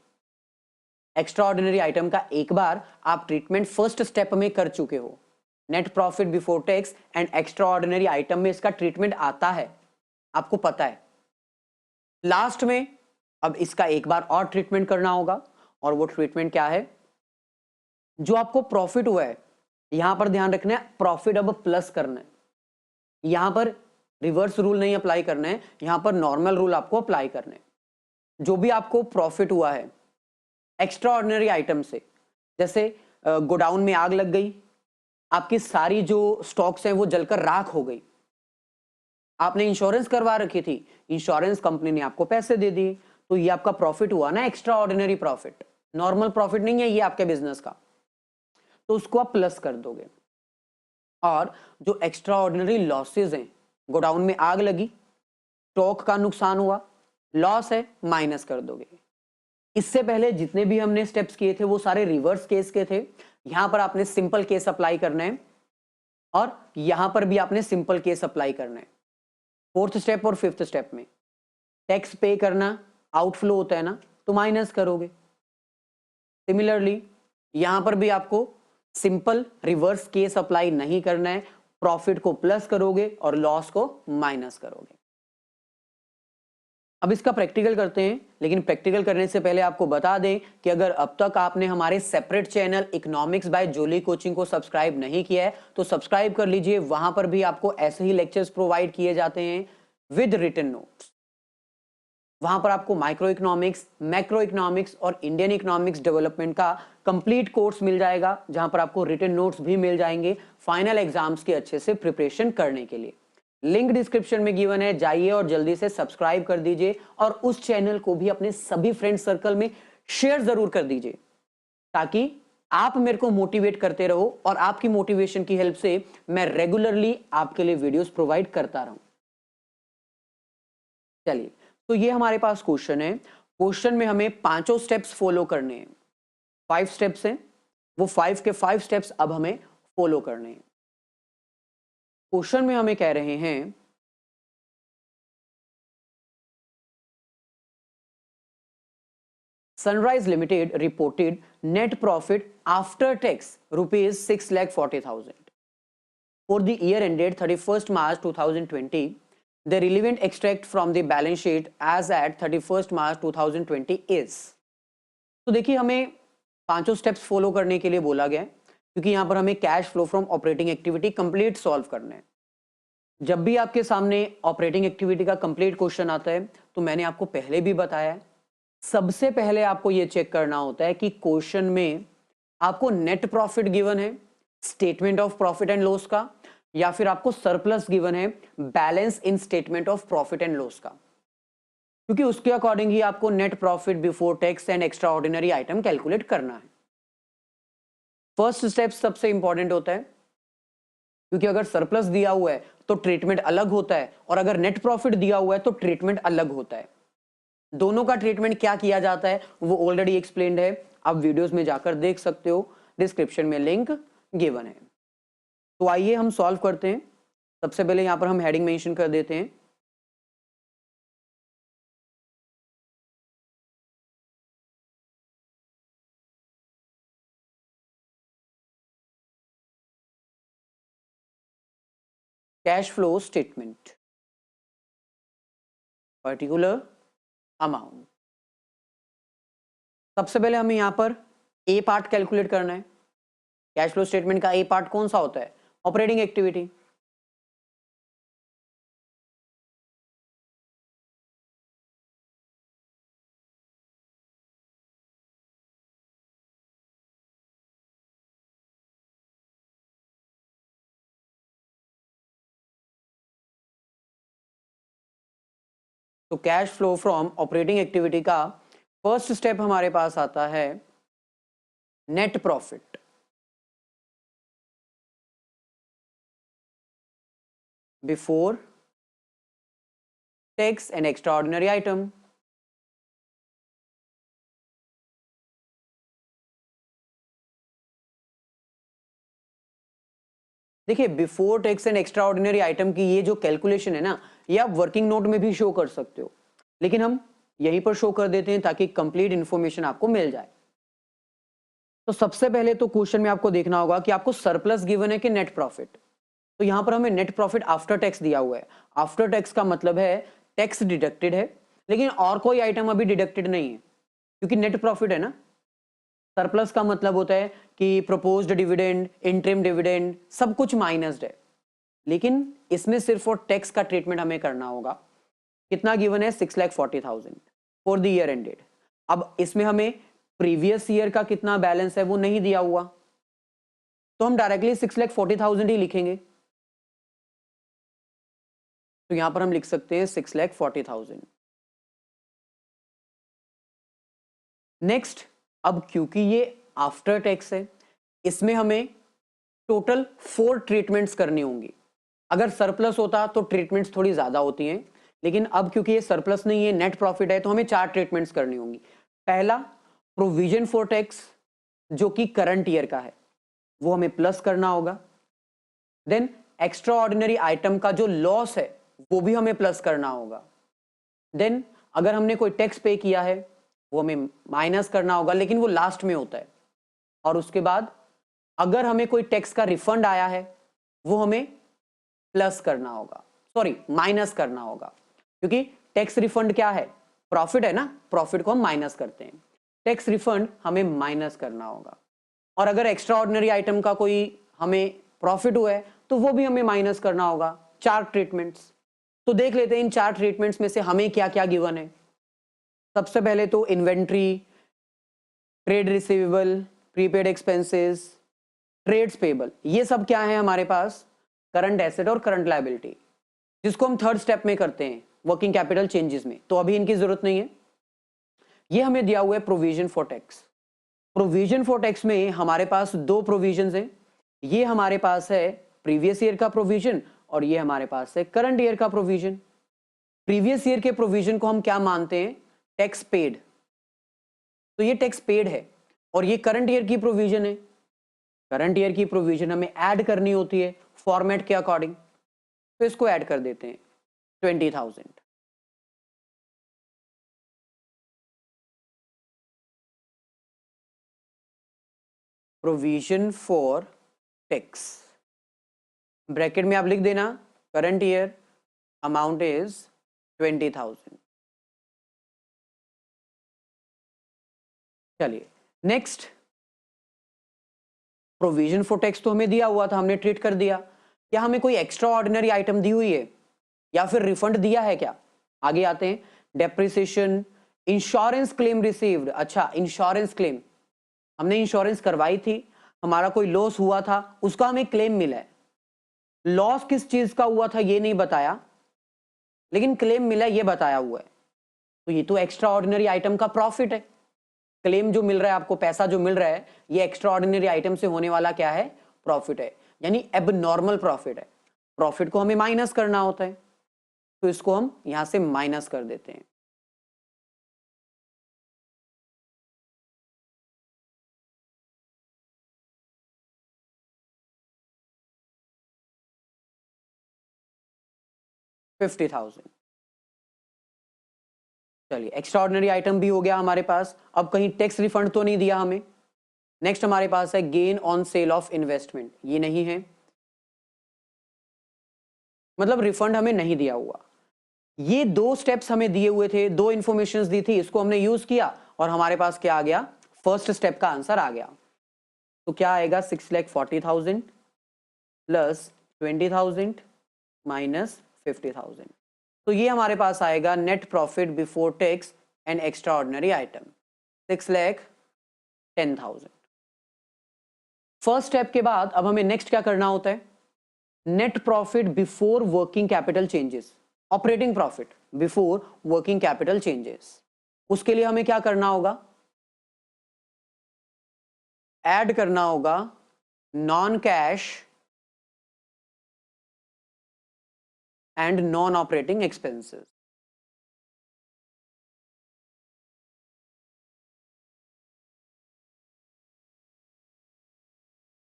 एक्स्ट्रा ऑर्डिनरी आइटम का एक बार आप ट्रीटमेंट फर्स्ट स्टेप में कर चुके हो। Net profit before tax and extra ordinary item में इसका ट्रीटमेंट आता है, आपको पता है। लास्ट में अब इसका एक बार और ट्रीटमेंट करना होगा, और वो ट्रीटमेंट क्या है? जो आपको प्रॉफिट हुआ है, यहां पर ध्यान रखना है, प्रॉफिट अब प्लस करना है। यहां पर रिवर्स रूल नहीं अप्लाई करना है, यहां पर नॉर्मल रूल आपको अप्लाई करना है। जो भी आपको प्रॉफिट हुआ है एक्स्ट्रा ऑर्डिनरी आइटम से, जैसे गोडाउन में आग लग गई, आपकी सारी जो स्टॉक्स हैं वो जलकर राख हो गई, आपने इंश्योरेंस करवा रखी थी, इंश्योरेंस कंपनी ने आपको पैसे दे दिए, तो ये आपका प्रॉफिट हुआ ना, extra ordinary profit. Normal profit नहीं है ये आपके बिजनेस का, तो उसको आप प्लस कर दोगे। और जो एक्स्ट्रा ऑर्डिनरी लॉसेज हैं, गोडाउन में आग लगी, स्टॉक का नुकसान हुआ, लॉस है, माइनस कर दोगे। इससे पहले जितने भी हमने स्टेप्स किए थे वो सारे रिवर्स केस के थे। यहां पर आपने सिंपल केस अप्लाई करना है, और यहां पर भी आपने सिंपल केस अप्लाई करना है। फोर्थ स्टेप और फिफ्थ स्टेप में टैक्स पे करना आउटफ्लो होता है ना, तो माइनस करोगे। सिमिलरली यहां पर भी आपको सिंपल रिवर्स केस अप्लाई नहीं करना है, प्रॉफिट को प्लस करोगे और लॉस को माइनस करोगे। अब इसका प्रैक्टिकल करते हैं, लेकिन प्रैक्टिकल करने से पहले आपको बता दें कि अगर अब तक आपने हमारे सेपरेट चैनल इकोनॉमिक्स बाय जोली कोचिंग को सब्सक्राइब नहीं किया है तो सब्सक्राइब कर लीजिए। वहां पर भी आपको ऐसे ही लेक्चर्स प्रोवाइड किए जाते हैं विद रिटन नोट्स। वहां पर आपको माइक्रो इकोनॉमिक्स, मैक्रो इकोनॉमिक्स और इंडियन इकोनॉमिक्स डेवलपमेंट का कंप्लीट कोर्स मिल जाएगा, जहां पर आपको रिटन नोट्स भी मिल जाएंगे फाइनल एग्जाम्स के अच्छे से प्रिपरेशन करने के लिए। लिंक डिस्क्रिप्शन में गिवन है, जाइए और जल्दी से सब्सक्राइब कर दीजिए, और उस चैनल को भी अपने सभी फ्रेंड सर्कल में शेयर जरूर कर दीजिए, ताकि आप मेरे को मोटिवेट करते रहो और आपकी मोटिवेशन की हेल्प से मैं रेगुलरली आपके लिए वीडियोस प्रोवाइड करता रहूं। चलिए, तो ये हमारे पास क्वेश्चन है। क्वेश्चन में हमें पांचों स्टेप्स फॉलो करने हैं। 5 स्टेप्स हैं, वो 5 के 5 स्टेप्स अब हमें फॉलो करने हैं। क्वेश्चन में हमें कह रहे हैं Sunrise Limited reported net profit after tax ₹6,40,000 for the year ended 31st March 2020 the relevant extract from the balance sheet as at 31 March 2020 is. तो देखिए हमें पांचों स्टेप्स फॉलो करने के लिए बोला गया है, क्योंकि यहां पर हमें cash flow from operating activity complete solve करना है। जब भी आपके सामने ऑपरेटिंग एक्टिविटी का कंप्लीट क्वेश्चन आता है, तो मैंने आपको पहले भी बताया है, सबसे पहले आपको यह चेक करना होता है कि क्वेश्चन में आपको नेट प्रॉफिट गिवन है statement of profit and loss का, या फिर आपको सरप्लस गिवन है balance in statement of profit and loss का, क्योंकि उसके अकॉर्डिंग ही आपको net profit before tax and extra ordinary item calculate करना है। फर्स्ट स्टेप सबसे इंपॉर्टेंट होता है, क्योंकि अगर सरप्लस दिया हुआ है तो ट्रीटमेंट अलग होता है, और अगर नेट प्रॉफिट दिया हुआ है तो ट्रीटमेंट अलग होता है। दोनों का ट्रीटमेंट क्या किया जाता है वो ऑलरेडी एक्सप्लेन्ड है, आप वीडियोस में जाकर देख सकते हो, डिस्क्रिप्शन में लिंक गिवन है। तो आइए हम सॉल्व करते हैं। सबसे पहले यहां पर हम हेडिंग मेंशन कर देते हैं, cash flow statement particular amount. सबसे पहले हमें यहां पर ए पार्ट कैलकुलेट करना है। कैश फ्लो स्टेटमेंट का ए पार्ट कौन सा होता है? Operating activity. तो cash flow from operating activity का फर्स्ट स्टेप हमारे पास आता है net profit before tax and extra ordinary item. देखिए before tax and extra ordinary item की ये जो कैलकुलेशन है ना, ये आप वर्किंग नोट में भी शो कर सकते हो, लेकिन हम यहीं पर शो कर देते हैं ताकि कंप्लीट इंफॉर्मेशन आपको मिल जाए। तो सबसे पहले तो क्वेश्चन में आपको देखना होगा कि आपको सरप्लस गिवन है कि नेट प्रॉफिट। तो यहां पर हमें नेट प्रॉफिट आफ्टर टैक्स दिया हुआ है। आफ्टर टैक्स का मतलब है टैक्स डिडक्टेड है, लेकिन और कोई आइटम अभी डिडक्टेड नहीं है, क्योंकि नेट प्रॉफिट है ना। सरप्लस का मतलब होता है कि प्रोपोज्ड डिविडेंड, इंटरिम डिविडेंड, सब कुछ माइनस्ड है, लेकिन इसमें सिर्फ और टैक्स का ट्रीटमेंट हमें करना होगा। कितना गिवन है? 6,40,000 फॉर द ईयर एंडेड। अब इसमें हमें प्रीवियस ईयर का कितना बैलेंस है वो नहीं दिया हुआ, तो हम डायरेक्टली 6,40,000 ही लिखेंगे। तो यहां पर हम लिख सकते हैं 6,40,000। नेक्स्ट, अब क्योंकि ये आफ्टर टैक्स है, इसमें हमें टोटल 4 ट्रीटमेंट्स करनी होंगी। अगर सरप्लस होता तो ट्रीटमेंट्स थोड़ी ज्यादा होती हैं, लेकिन अब क्योंकि ये सरप्लस नहीं है, नेट प्रॉफिट है, तो हमें 4 ट्रीटमेंट्स करनी होंगी। पहला, प्रोविजन फॉर टैक्स जो कि करंट ईयर का है, वो हमें प्लस करना होगा। देन एक्स्ट्रा ऑर्डिनरी आइटम का जो लॉस है वो भी हमें प्लस करना होगा। देन अगर हमने कोई टैक्स पे किया है वो हमें माइनस करना होगा, लेकिन वो लास्ट में होता है। और उसके बाद अगर हमें कोई टैक्स का रिफंड आया है वो हमें प्लस करना होगा, सॉरी माइनस करना होगा, क्योंकि टैक्स रिफंड क्या है? प्रॉफिट है ना, प्रॉफिट को हम माइनस करते हैं, टैक्स रिफंड हमें माइनस करना होगा। और अगर एक्स्ट्रा ऑर्डिनरी आइटम का कोई हमें प्रॉफिट हुआ है तो वो भी हमें माइनस करना होगा। 4 ट्रीटमेंट्स। तो देख लेते हैं इन 4 ट्रीटमेंट्स में से हमें क्या क्या गिवन है। सबसे पहले तो inventory, trade receivable, prepaid expenses, trades payable, ये सब क्या है हमारे पास? करंट एसेट और करंट लायबिलिटी, जिसको हम थर्ड स्टेप में करते हैं वर्किंग कैपिटल चेंजेस में, तो अभी इनकी जरूरत नहीं है। ये हमें दिया हुआ है provision for tax. Provision for tax में हमारे पास 2 प्रोविजन हैं। ये हमारे पास है प्रीवियस ईयर का प्रोविजन, और ये हमारे पास है करंट ईयर का प्रोविजन। प्रीवियस ईयर के प्रोविजन को हम क्या मानते हैं? Tax paid. तो ये टैक्स पेड है, और ये करंट ईयर की प्रोविजन है। करंट ईयर की प्रोविजन हमें ऐड करनी होती है फॉर्मेट के अकॉर्डिंग, तो इसको ऐड कर देते हैं 20,000। प्रोविजन फॉर टैक्स, ब्रैकेट में आप लिख देना करंट ईयर अमाउंट इज 20,000। चलिए नेक्स्ट, प्रोविजन फॉर टैक्स तो हमें दिया हुआ था, हमने ट्रीट कर दिया। क्या हमें कोई एक्स्ट्रा ऑर्डिनरी आइटम दी हुई है या फिर रिफंड दिया है क्या? आगे आते हैं, डेप्रिसिएशन, इंश्योरेंस क्लेम रिसीव्ड। अच्छा, इंश्योरेंस क्लेम, हमने इंश्योरेंस करवाई थी, हमारा कोई लॉस हुआ था, उसका हमें क्लेम मिला है। लॉस किस चीज का हुआ था ये नहीं बताया, लेकिन क्लेम मिला ये बताया हुआ है, तो ये तो एक्स्ट्रा ऑर्डिनरी आइटम का प्रॉफिट है। क्लेम जो मिल रहा है आपको, पैसा जो मिल रहा है, ये एक्स्ट्रा ऑर्डिनरी आइटम से होने वाला क्या है? प्रॉफिट है, यानी एबनॉर्मल प्रॉफिट है। प्रॉफिट को हमें माइनस करना होता है, तो इसको हम यहां से माइनस कर देते हैं। $50,000। चलिए, एक्स्ट्रा ऑर्डिनरी आइटम भी हो गया हमारे पास। अब कहीं टैक्स रिफंड तो नहीं दिया हमें। नेक्स्ट हमारे पास है gain on sale of investment, ये नहीं है, मतलब रिफंड हमें नहीं दिया हुआ। ये दो स्टेप्स हमें दिए हुए थे, दो इंफॉर्मेशंस दी थी, इसको हमने यूज किया और हमारे पास क्या आ गया? फर्स्ट स्टेप का आंसर आ गया। तो क्या आएगा? 6,40,000 प्लस 20,000 माइनस 50,000। तो ये हमारे पास आएगा net profit before tax and extra ordinary item, 6,10,000। First step के बाद अब हमें नेक्स्ट क्या करना होता है? Net profit before working capital changes, operating profit before working capital changes. उसके लिए हमें क्या करना होगा? ऐड करना होगा non cash and non operating expenses.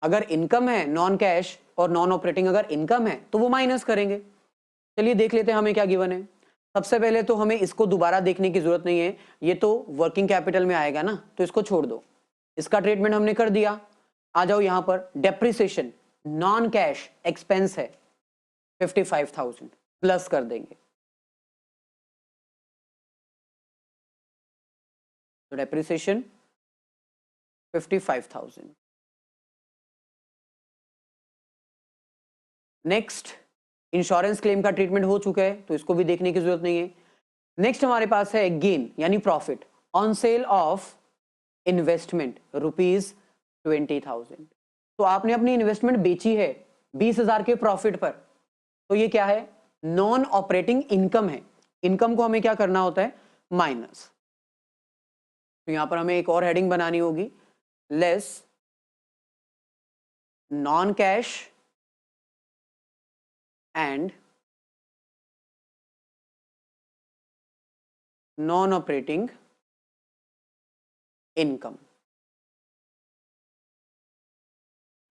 अगर इनकम है नॉन कैश और नॉन ऑपरेटिंग अगर इनकम है तो वो माइनस करेंगे। चलिए देख लेते हैं हमें क्या गिवन है। सबसे पहले तो हमें इसको दोबारा देखने की जरूरत नहीं है, ये तो वर्किंग कैपिटल में आएगा ना, तो इसको छोड़ दो, इसका ट्रीटमेंट हमने कर दिया। आ जाओ यहां पर, डेप्रिसिएशन नॉन कैश एक्सपेंस है 55,000, प्लस कर देंगे, तो डेप्रिसिएशन 55,000। नेक्स्ट, इंश्योरेंस क्लेम का ट्रीटमेंट हो चुका है तो इसको भी देखने की जरूरत नहीं है। नेक्स्ट हमारे पास है गेन यानी profit on sale of investment ₹20,000। तो आपने अपनी इन्वेस्टमेंट बेची है 20,000 के प्रॉफिट पर, तो ये क्या है? नॉन ऑपरेटिंग इनकम है। इनकम को हमें क्या करना होता है? माइनस। तो यहां पर हमें एक और हेडिंग बनानी होगी, less non cash and non operating income.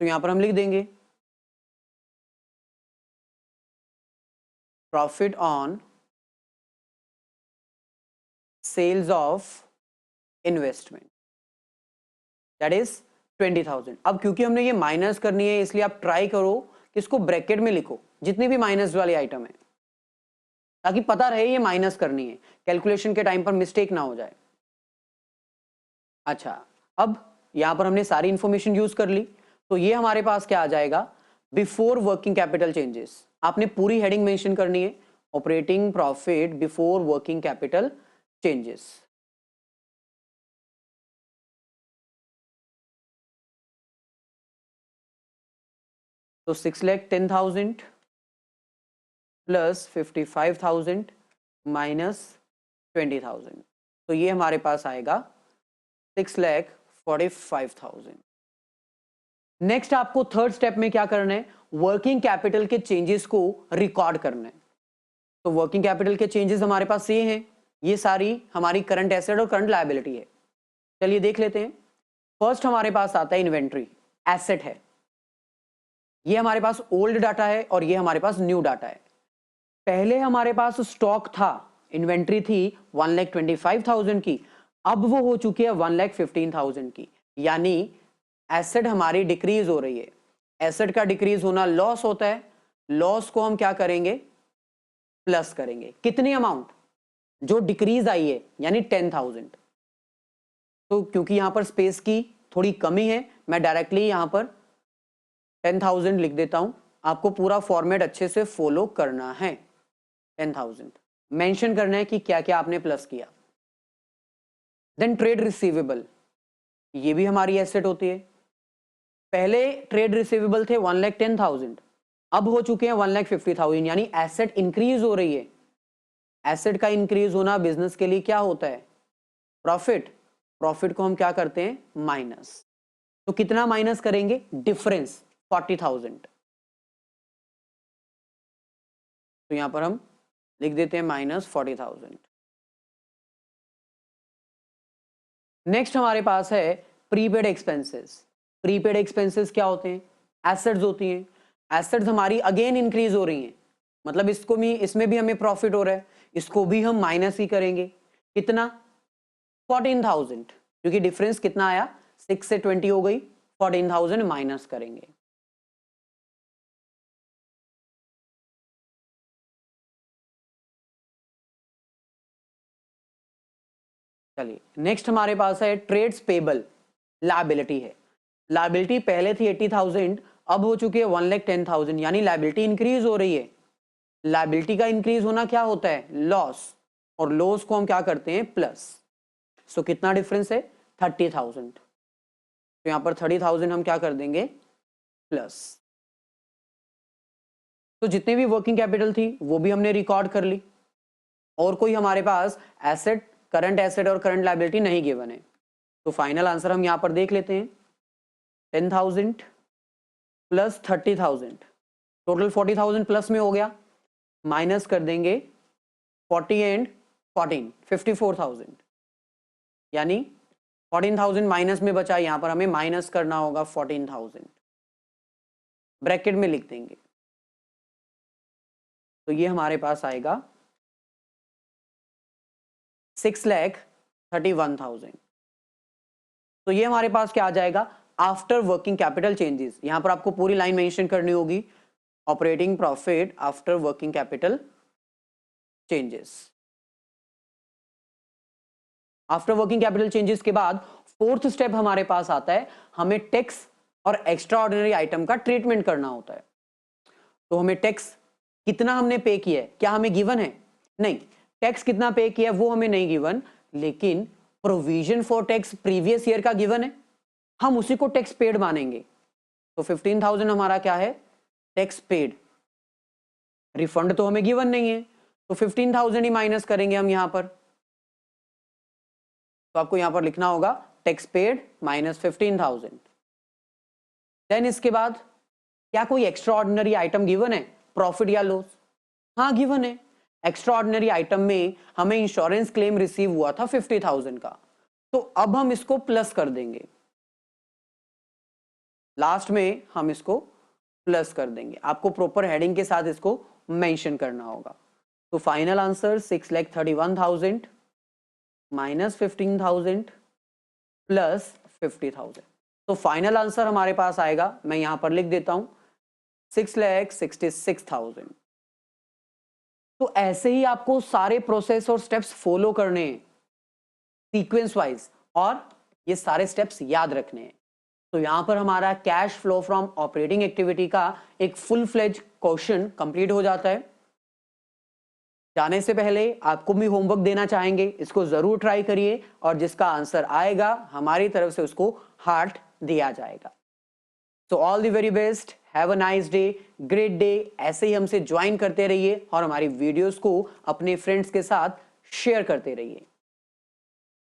तो यहां पर हम लिख देंगे profit on sales of investment that is 20,000। अब क्योंकि हमने ये माइनस करनी है इसलिए आप ट्राई करो कि इसको ब्रैकेट में लिखो जितने भी माइनस वाले आइटम है, ताकि पता रहे ये माइनस करनी है, कैलकुलेशन के टाइम पर मिस्टेक ना हो जाए। अच्छा, अब यहां पर हमने सारी इंफॉर्मेशन यूज कर ली, तो ये हमारे पास क्या आ जाएगा? Before working capital changes. आपने पूरी हेडिंग मेंशन करनी है, operating profit before working capital changes. तो 6,10,000 प्लस 55,000 माइनस 20,000, तो ये हमारे पास आएगा 6,45,000। नेक्स्ट आपको थर्ड स्टेप में क्या करना है? वर्किंग कैपिटल के चेंजेस को रिकॉर्ड करना है। तो वर्किंग कैपिटल के चेंजेस हमारे पास ये हैं, ये सारी हमारी करंट एसेट और करंट लायबिलिटी है। चलिए देख लेते हैं। फर्स्ट हमारे पास आता है इन्वेंट्री, एसेट है, ये हमारे पास ओल्ड डाटा है और ये हमारे पास न्यू डाटा है। पहले हमारे पास स्टॉक था, इन्वेंट्री थी 1,25,000 की, अब वो हो चुकी है 1,15,000 की, यानी एसेट हमारी डिक्रीज हो रही है। एसेट का डिक्रीज होना लॉस होता है, लॉस को हम क्या करेंगे? प्लस करेंगे। कितनी अमाउंट? जो डिक्रीज आई है यानी 10,000। तो क्योंकि यहां पर स्पेस की थोड़ी कमी है, मैं डायरेक्टली यहां पर 10,000 लिख देता हूं। आपको पूरा फॉर्मेट अच्छे से फॉलो करना है। 10,000 मेंशन करना है कि क्या क्या आपने प्लस किया। देन ट्रेड रिसीवेबल, ये भी हमारी एसेट होती है। पहले ट्रेड रिसीवेबल थे 1,10,000, अब हो चुके हैं 1,50,000, यानी एसेट इंक्रीज हो रही है। एसेट का इंक्रीज होना बिजनेस के लिए क्या होता है? प्रॉफिट। प्रॉफिट को हम क्या करते हैं? माइनस। तो कितना माइनस करेंगे? डिफरेंस 40,000। तो यहां पर हम लिख देते हैं -40,000। नेक्स्ट हमारे पास है प्रीपेड एक्सपेंसेस। प्रीपेड एक्सपेंसेस क्या होते हैं? एसेट्स होती हैं। एसेट्स हमारी अगेन इंक्रीज हो रही हैं, मतलब इसमें भी हमें प्रॉफिट हो रहा है, इसको भी हम माइनस ही करेंगे। कितना? 14,000, क्योंकि डिफरेंस कितना आया? 6 से 20 हो गई, 14,000 माइनस करेंगे। चलिए नेक्स्ट हमारे पास है ट्रेड्स पेबल। लायबिलिटी है। लायबिलिटी पहले थी 80,000, अब हो चुकी है 1,10,000, यानी लायबिलिटी इंक्रीज हो रही है। लायबिलिटी का इंक्रीज होना क्या होता है? लॉस, और लॉस को हम क्या करते हैं? प्लस। सो कितना डिफरेंस है? 30,000। तो यहां पर 30,000 हम क्या कर देंगे? प्लस। तो जितने भी वर्किंग कैपिटल थी वो भी हमने रिकॉर्ड कर ली, और कोई हमारे पास एसेट, करंट एसेट और करंट लायबिलिटी नहीं गिवन है। तो फाइनल आंसर हम यहां पर देख लेते हैं। 10,000 प्लस 30,000, टोटल 40,000 प्लस में हो गया, माइनस कर देंगे 40 एंड 14, 54,000, यानी 14,000 माइनस में बचा। यहां पर हमें माइनस करना होगा 14,000, ब्रैकेट में लिख देंगे। तो ये हमारे पास आएगा 6,31,000। तो ये हमारे पास क्या आ जाएगा? After working capital changes. यहां पर आपको पूरी लाइन मेंशन करनी होगी, operating profit after working capital changes. After working capital changes के बाद फोर्थ स्टेप हमारे पास आता है, हमें टैक्स और एक्स्ट्रा ऑर्डिनरी आइटम का ट्रीटमेंट करना होता है। तो हमें टैक्स कितना हमने पे किया है, क्या हमें गिवन है? नहीं, टैक्स कितना पे किया है वो हमें नहीं गिवन, लेकिन provision for tax previous year का गिवन है, हम उसी को टैक्स पेड मानेंगे। तो 15,000 हमारा क्या है? Tax paid. रिफंड तो हमें गिवन नहीं है, तो 15,000 ही माइनस करेंगे हम यहां पर। तो आपको यहां पर लिखना होगा टैक्स पेड माइनस 15,000। देन इसके बाद क्या कोई एक्स्ट्रा ऑर्डिनरी आइटम गिवन है, प्रॉफिट या लॉस? हाँ गिवन है। एक्स्ट्रा ऑर्डिनरी आइटम में हमें इंश्योरेंस क्लेम रिसीव हुआ था 50,000 का, तो अब हम इसको प्लस कर देंगे, लास्ट में हम इसको प्लस कर देंगे। आपको प्रॉपर हेडिंग के साथ इसको मेंशन करना होगा। तो फाइनल आंसर 6,31,000 माइनस 15,000 प्लस 50,000। तो फाइनल आंसर हमारे पास आएगा, मैं यहां पर लिख देता हूं 6,66,000। तो ऐसे ही आपको सारे प्रोसेस और स्टेप्स फॉलो करने हैं सीक्वेंस वाइज, और ये सारे स्टेप्स याद रखने हैं। तो यहां पर हमारा cash flow from operating activity का एक फुल फ्लेज क्वेश्चन कंप्लीट हो जाता है। जाने से पहले आपको भी होमवर्क देना चाहेंगे, इसको जरूर ट्राई करिए, और जिसका आंसर आएगा हमारी तरफ से उसको हार्ट दिया जाएगा। So all the very best, have a nice day, great day. ऐसे ही हमसे ज्वाइन करते रहिए और हमारी वीडियोस को अपने फ्रेंड्स के साथ शेयर करते रहिए।